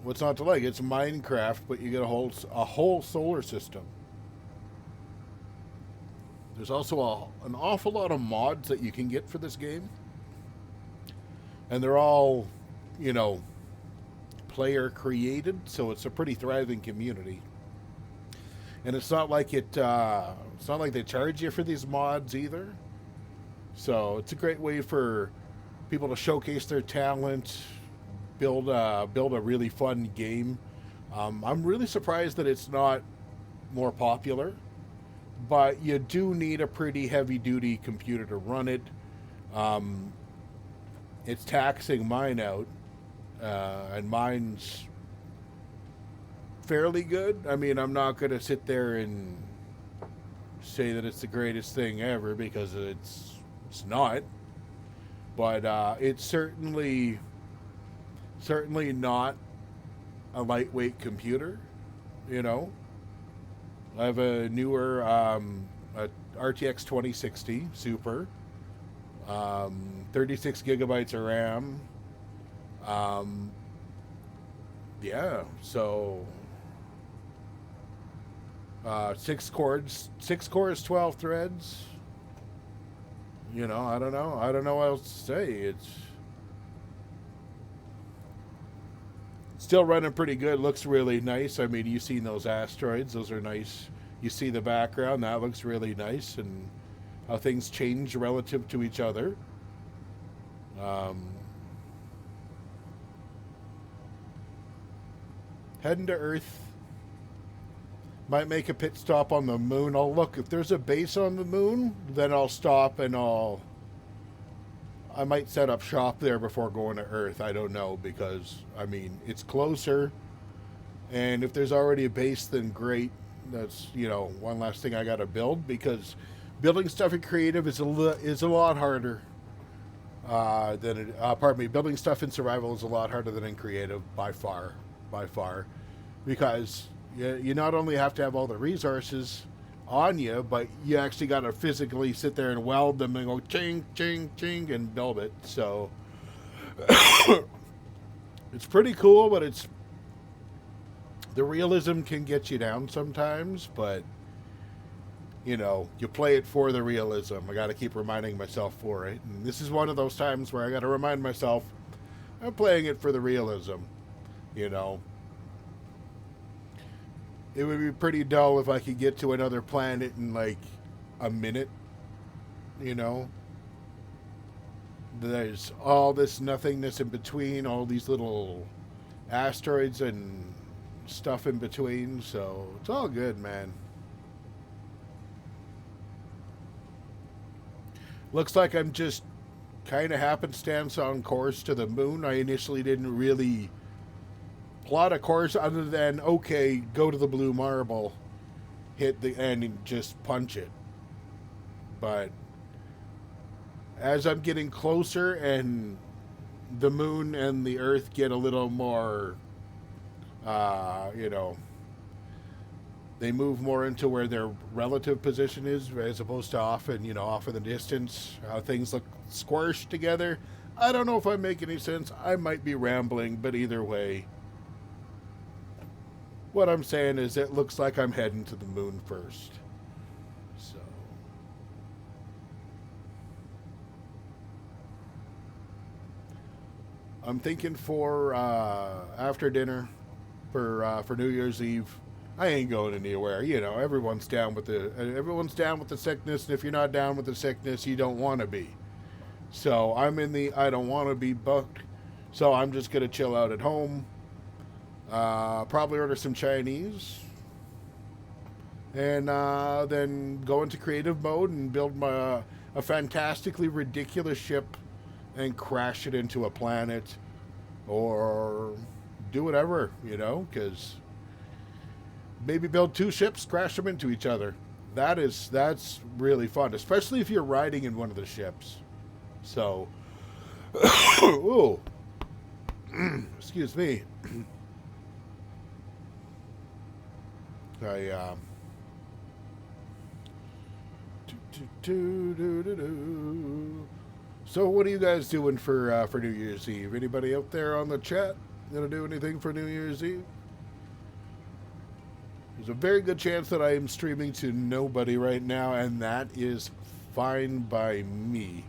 what's not to like? It's Minecraft, but you get a whole solar system. There's also an awful lot of mods that you can get for this game, and they're all, you know, player created, so it's a pretty thriving community. And it's not like it's not like they charge you for these mods either. So it's a great way for people to showcase their talent, build a really fun game. I'm really surprised that it's not more popular, but you do need a pretty heavy duty computer to run it. Um, it's taxing mine out, and mine's fairly good. I mean, I'm not going to sit there and say that it's the greatest thing ever because it's not. But it's certainly not a lightweight computer. You know, I have a newer a RTX 2060 Super, 36 gigabytes of RAM. Um, yeah, so 6 cores, 12 threads. You know, I don't know. I don't know what else to say. It's still running pretty good. Looks really nice. I mean, you've seen those asteroids. Those are nice. You see the background. That looks really nice. And how things change relative to each other. Um, Heading to Earth. Might make a pit stop on the moon. I'll look. If there's a base on the moon, then I'll stop and I might set up shop there before going to Earth. I don't know because, I mean, it's closer. And if there's already a base, then great. That's, you know, one last thing I got to build because building stuff in creative is a lot harder pardon me, building stuff in survival is a lot harder than in creative by far, because you not only have to have all the resources on you, but you actually got to physically sit there and weld them and go ching, ching, ching and build it. So it's pretty cool, but the realism can get you down sometimes, but you know, you play it for the realism. I got to keep reminding myself for it. And this is one of those times where I got to remind myself I'm playing it for the realism, you know. It would be pretty dull if I could get to another planet in like a minute, you know. There's all this nothingness in between, all these little asteroids and stuff in between, so it's all good, man. Looks like I'm just kind of happenstance on course to the moon. I initially didn't really plot a course other than, okay, go to the blue marble, hit the end and just punch it. But as I'm getting closer and the moon and the earth get a little more, you know, they move more into where their relative position is as opposed to off in the distance, how things look squished together. I don't know if I make any sense. I might be rambling, but either way, what I'm saying is it looks like I'm heading to the moon first. So I'm thinking for after dinner for New Year's Eve. I ain't going anywhere. You know, everyone's down with the sickness, and if you're not down with the sickness, you don't want to be. So I'm in the I don't want to be boat. So I'm just going to chill out at home, probably order some Chinese, and then go into creative mode and build a fantastically ridiculous ship and crash it into a planet or do whatever, because maybe build two ships, crash them into each other. That's really fun, especially if you're riding in one of the ships. So, ooh, excuse me. I So what are you guys doing for New Year's Eve? Anybody out there on the chat gonna do anything for New Year's Eve? There's a very good chance that I am streaming to nobody right now, and that is fine by me.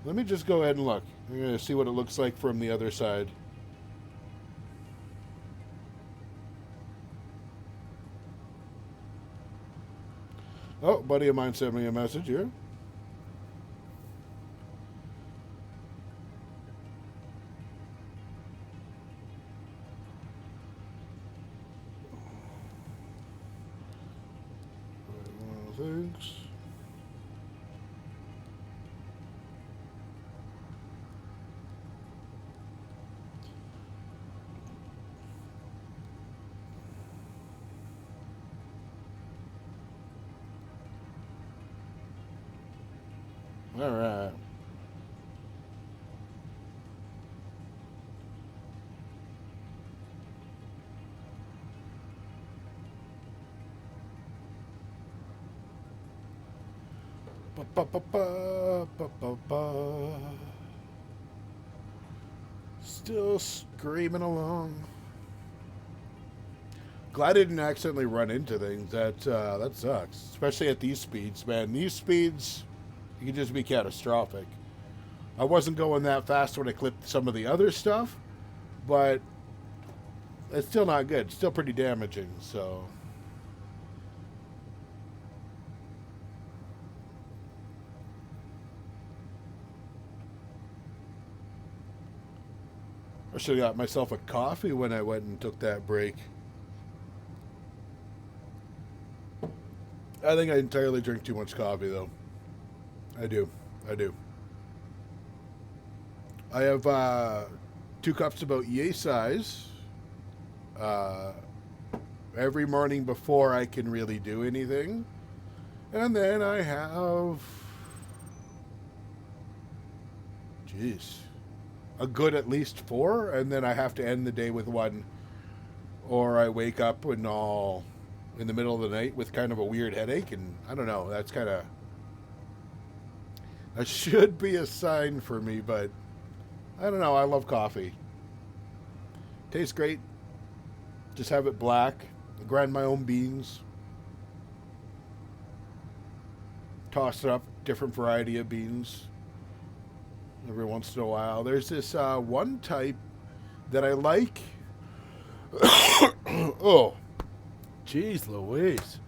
Let me just go ahead and look. I'm gonna see what it looks like from the other side. Oh, buddy of mine sent me a message here. Thanks. All right. Still screaming along. Glad I didn't accidentally run into things. That sucks, especially at these speeds, man. These speeds, you can just be catastrophic. I wasn't going that fast when I clipped some of the other stuff, but it's still not good. Still pretty damaging. So. I should have got myself a coffee when I went and took that break. I think I entirely drink too much coffee, though. I do. I have 2 cups about yay size every morning before I can really do anything. And then I have... Jeez. A good at least 4, and then I have to end the day with 1, or I wake up and all in the middle of the night with kind of a weird headache, and I don't know. That should be a sign for me, but I don't know. I love coffee. Tastes great. Just have it black. I grind my own beans. Toss it up, different variety of beans. Every once in a while. There's this one type that I like. Oh, jeez Louise.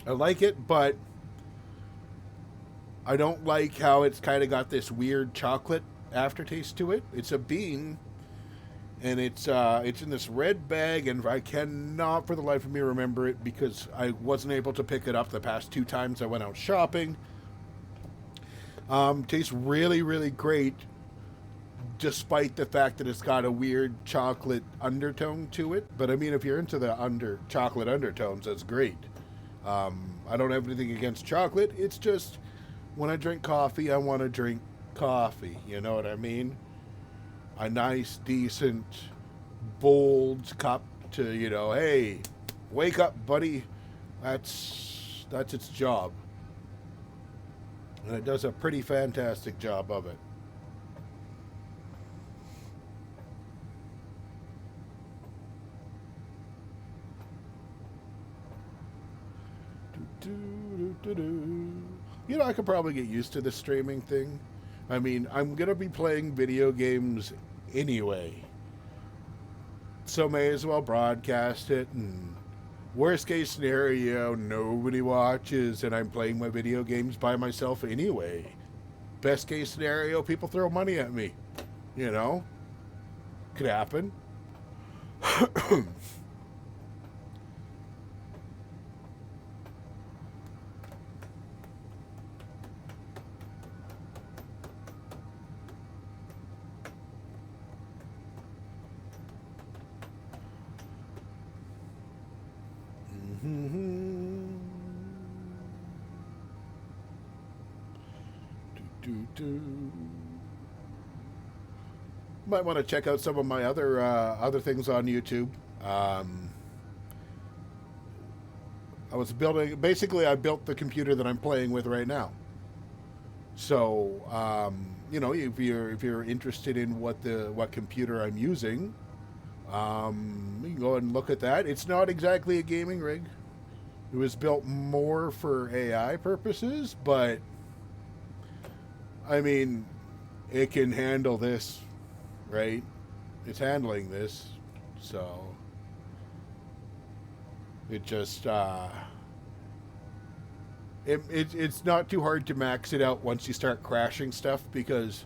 I like it, but I don't like how it's kind of got this weird chocolate aftertaste to it. It's a bean, and it's in this red bag, and I cannot for the life of me remember it because I wasn't able to pick it up the past 2 times I went out shopping. Tastes really, really great, despite the fact that it's got a weird chocolate undertone to it. But I mean, if you're into the chocolate undertones, that's great. I don't have anything against chocolate. It's just when I drink coffee, I want to drink coffee. You know what I mean? A nice, decent, bold cup to, hey, wake up, buddy. That's its job. And it does a pretty fantastic job of it. I could probably get used to the streaming thing. I mean, I'm going to be playing video games anyway. So may as well broadcast it, and worst case scenario, nobody watches and I'm playing my video games by myself anyway. Best case scenario, people throw money at me. Could happen. Might want to check out some of my other things on YouTube. I was building. Basically, I built the computer that I'm playing with right now. So, if you're interested in what computer I'm using, you can go and look at that. It's not exactly a gaming rig. It was built more for AI purposes, but I mean, it can handle this, right? It's handling this, so it just it's not too hard to max it out once you start crashing stuff, because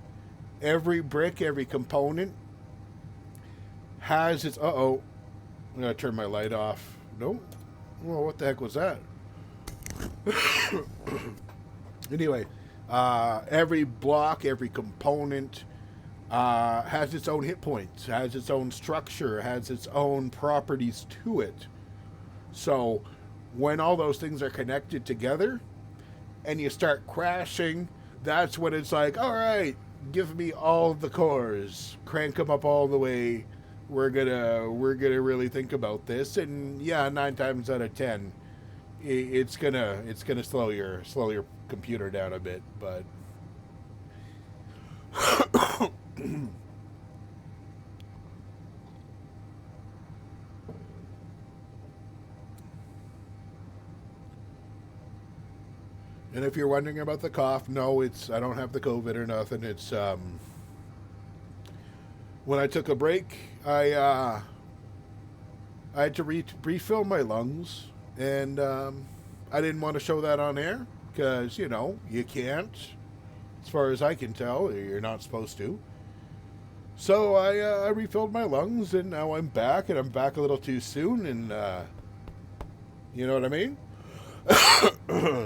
every brick, every component has its. I'm gonna turn my light off. Nope. Well, what the heck was that? Anyway, every block, every component has its own hit points, has its own structure, has its own properties to it. So when all those things are connected together and you start crashing, that's when it's like, all right, give me all the cores, crank them up all the way. We're gonna really think about this, and yeah, 9 times out of 10, it's gonna slow your computer down a bit, but and if you're wondering about the cough, no, I don't have the COVID or nothing. It's when I took a break, I had to refill my lungs, and I didn't want to show that on air because you can't, as far as I can tell, you're not supposed to. So I refilled my lungs, and now I'm back, and I'm back a little too soon, and you know what I mean.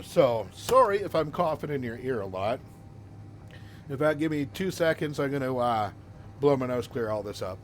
So sorry if I'm coughing in your ear a lot. In fact, give me 2 seconds. I'm gonna blow my nose, clear all this up.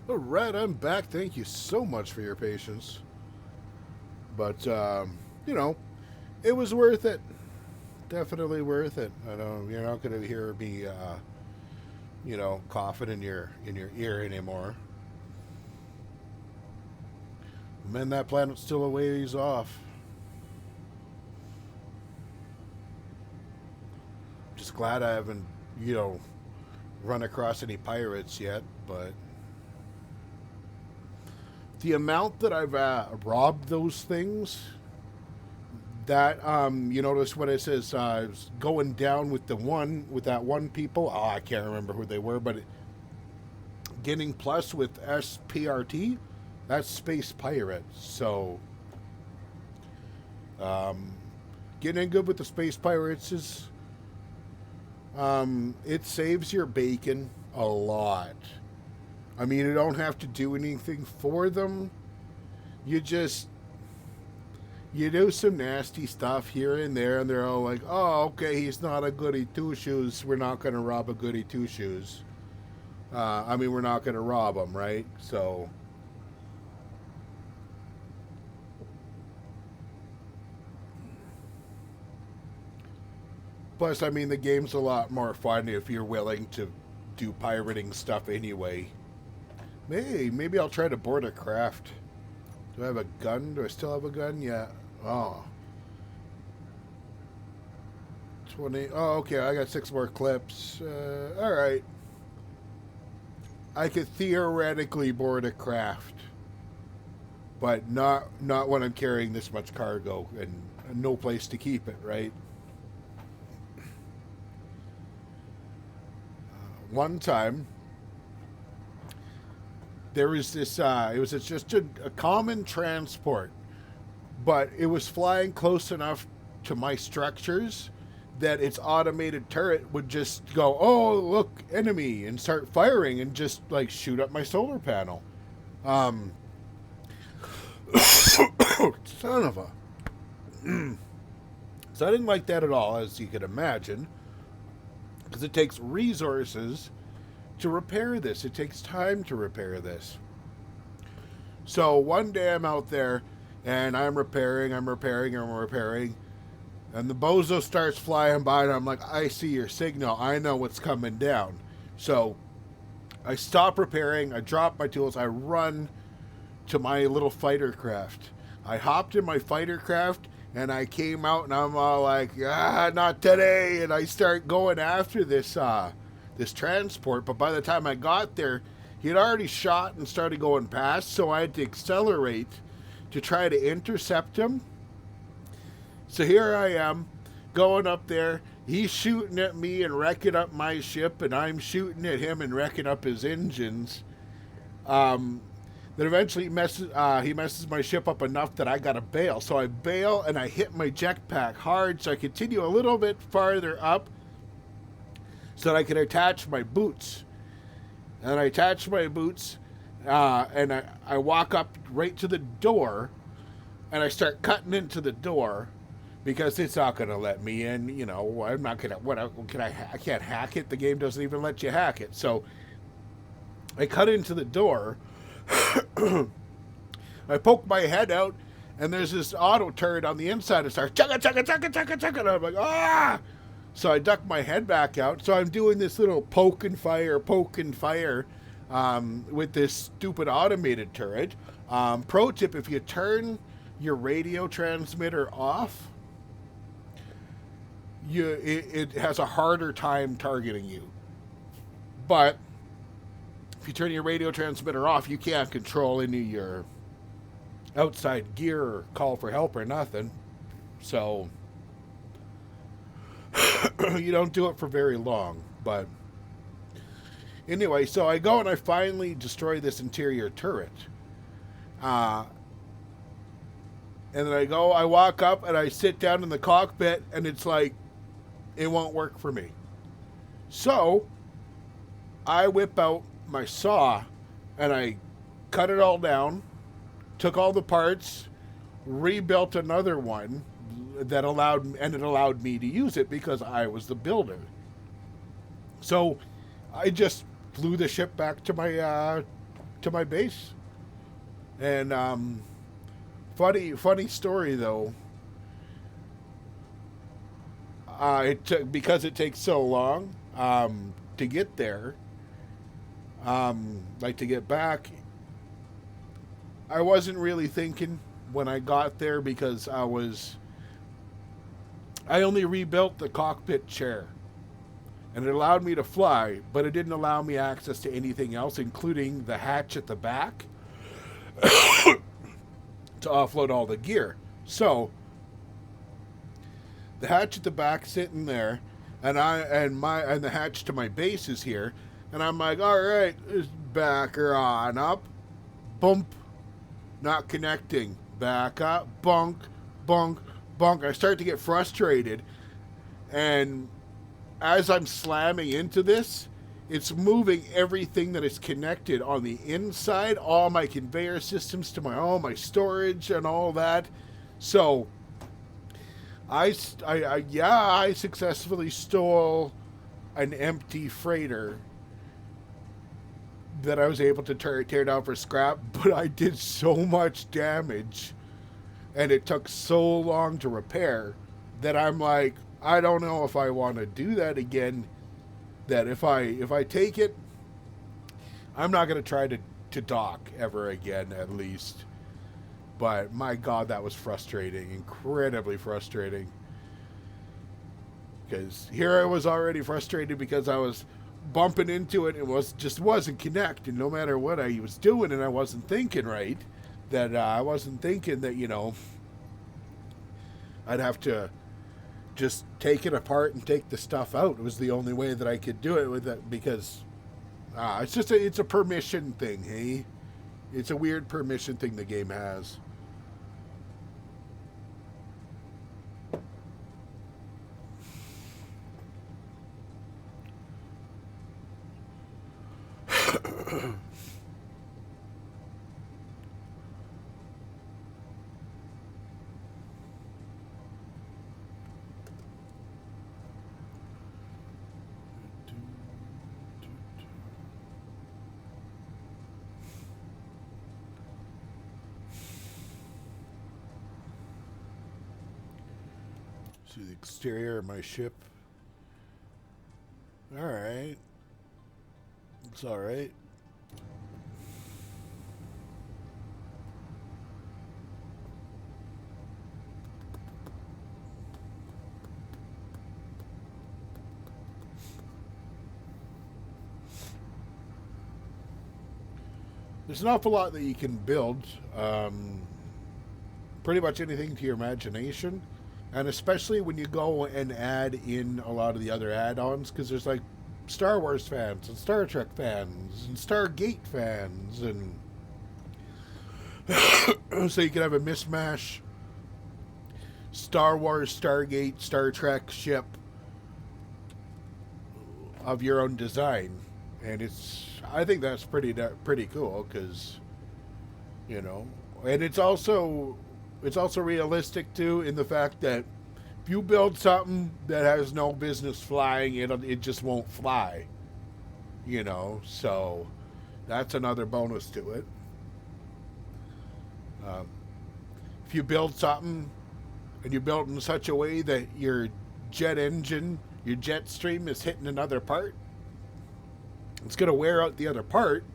All right, I'm back. Thank you so much for your patience. But, it was worth it. Definitely worth it. I know you're not going to hear me, coughing in your ear anymore. Man, that planet's still a ways off. Just glad I haven't, run across any pirates yet, but the amount that I've robbed those things that you notice what it says going down with that one people. Oh, I can't remember who they were, but getting plus with SPRT, that's Space Pirates. So getting in good with the Space Pirates is it saves your bacon a lot. I mean, you don't have to do anything for them. You do some nasty stuff here and there, and they're all like, oh, okay, he's not a goody two-shoes. We're not going to rob a goody two-shoes. I mean, we're not going to rob him, right? So plus, I mean, the game's a lot more fun if you're willing to do pirating stuff anyway. Maybe I'll try to board a craft. Do I have a gun? Do I still have a gun? Yeah. Oh. 20. Oh, okay. I got 6 more clips. All right. I could theoretically board a craft, but not when I'm carrying this much cargo and no place to keep it, right? One time, there was this, it was just a common transport, but it was flying close enough to my structures that its automated turret would just go, oh, look, enemy, and start firing and just, like, shoot up my solar panel. Son of a... So I didn't like that at all, as you can imagine, because it takes resources to repair this. It takes time to repair this. So one day I'm out there, and I'm repairing, and the bozo starts flying by, and I'm like, I see your signal. I know what's coming down. So I stop repairing. I drop my tools. I run to my little fighter craft. I hopped in my fighter craft, and I came out, and I'm all like, not today. And I start going after this transport. But by the time I got there, he had already shot and started going past, so I had to accelerate to try to intercept him. So here I am, going up there. He's shooting at me and wrecking up my ship, and I'm shooting at him and wrecking up his engines. Then eventually he messes my ship up enough that I gotta bail. So I bail, and I hit my jetpack hard, so I continue a little bit farther up so that I can attach my boots. And I attach my boots, and I walk up right to the door, and I start cutting into the door, because it's not going to let me in. You know, I'm not going to, I can't hack it. The game doesn't even let you hack it. So I cut into the door. I poke my head out, and there's this auto turret on the inside. It starts, chugga, and I'm like, ah! So I duck my head back out. So I'm doing this little poke and fire, with this stupid automated turret. Pro tip, if you turn your radio transmitter off, it has a harder time targeting you. But if you turn your radio transmitter off, you can't control any of your outside gear or call for help or nothing. So you don't do it for very long. But anyway, so I go and I finally destroy this interior turret. And then I walk up and I sit down in the cockpit, and it's like, it won't work for me. So I whip out my saw and I cut it all down, took all the parts, rebuilt another one that allowed me to use it because I was the builder. So I just flew the ship back to my base. And funny story though. Because it takes so long to get there, like to get back. I wasn't really thinking when I got there because I only rebuilt the cockpit chair, and it allowed me to fly, but it didn't allow me access to anything else, including the hatch at the back to offload all the gear. So The hatch at the back sitting there, and the hatch to my base is here, and I'm like, all right, back her on up, bump, not connecting, back up, bunk, bunk, bunk. I start to get frustrated, and as I'm slamming into this, it's moving everything that is connected on the inside, all my conveyor systems to all my storage and all that. So I successfully stole an empty freighter that I was able to tear down for scrap, but I did so much damage and it took so long to repair that I'm like, I don't know if I want to do that again. That if I take it, I'm not going to try to dock ever again, at least. But my God, that was frustrating, incredibly frustrating. Because here I was already frustrated because I was bumping into it and wasn't connecting no matter what I was doing, and I wasn't thinking right. That I wasn't thinking that I'd have to just take it apart and take the stuff out. It was the only way that I could do it with it because it's a permission thing, hey? It's a weird permission thing the game has. See the exterior of my ship. Alright. It's alright. There's an awful lot that you can build. Pretty much anything to your imagination. And especially when you go and add in a lot of the other add-ons, because there's like Star Wars fans and Star Trek fans and Stargate fans, and so you can have a mismatch Star Wars, Stargate, Star Trek ship of your own design, and I think that's pretty cool because and it's also realistic too in the fact that if you build something that has no business flying, it just won't fly. So that's another bonus to it. If you build something and you build in such a way that your jet stream is hitting another part, it's going to wear out the other part,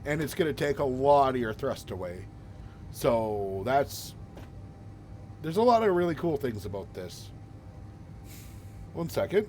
and it's going to take a lot of your thrust away. So there's a lot of really cool things about this. One second.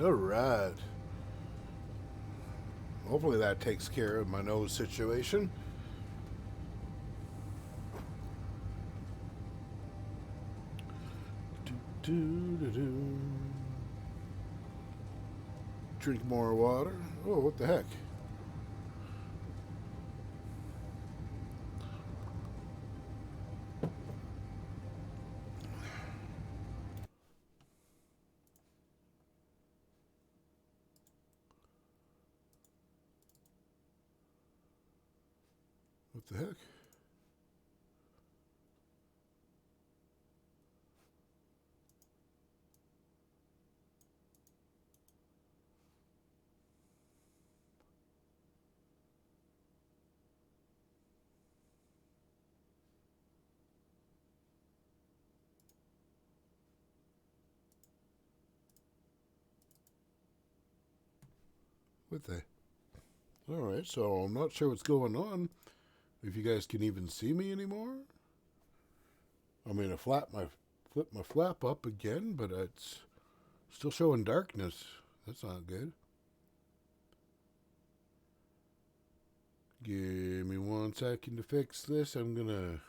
All right. Hopefully that takes care of my nose situation. Do. Drink more water. Oh, what the heck? What the heck? What the? All right, so I'm not sure what's going on. If you guys can even see me anymore. I mean, I flip my flap up again, but it's still showing darkness. That's not good. Give me 1 second to fix this. I'm gonna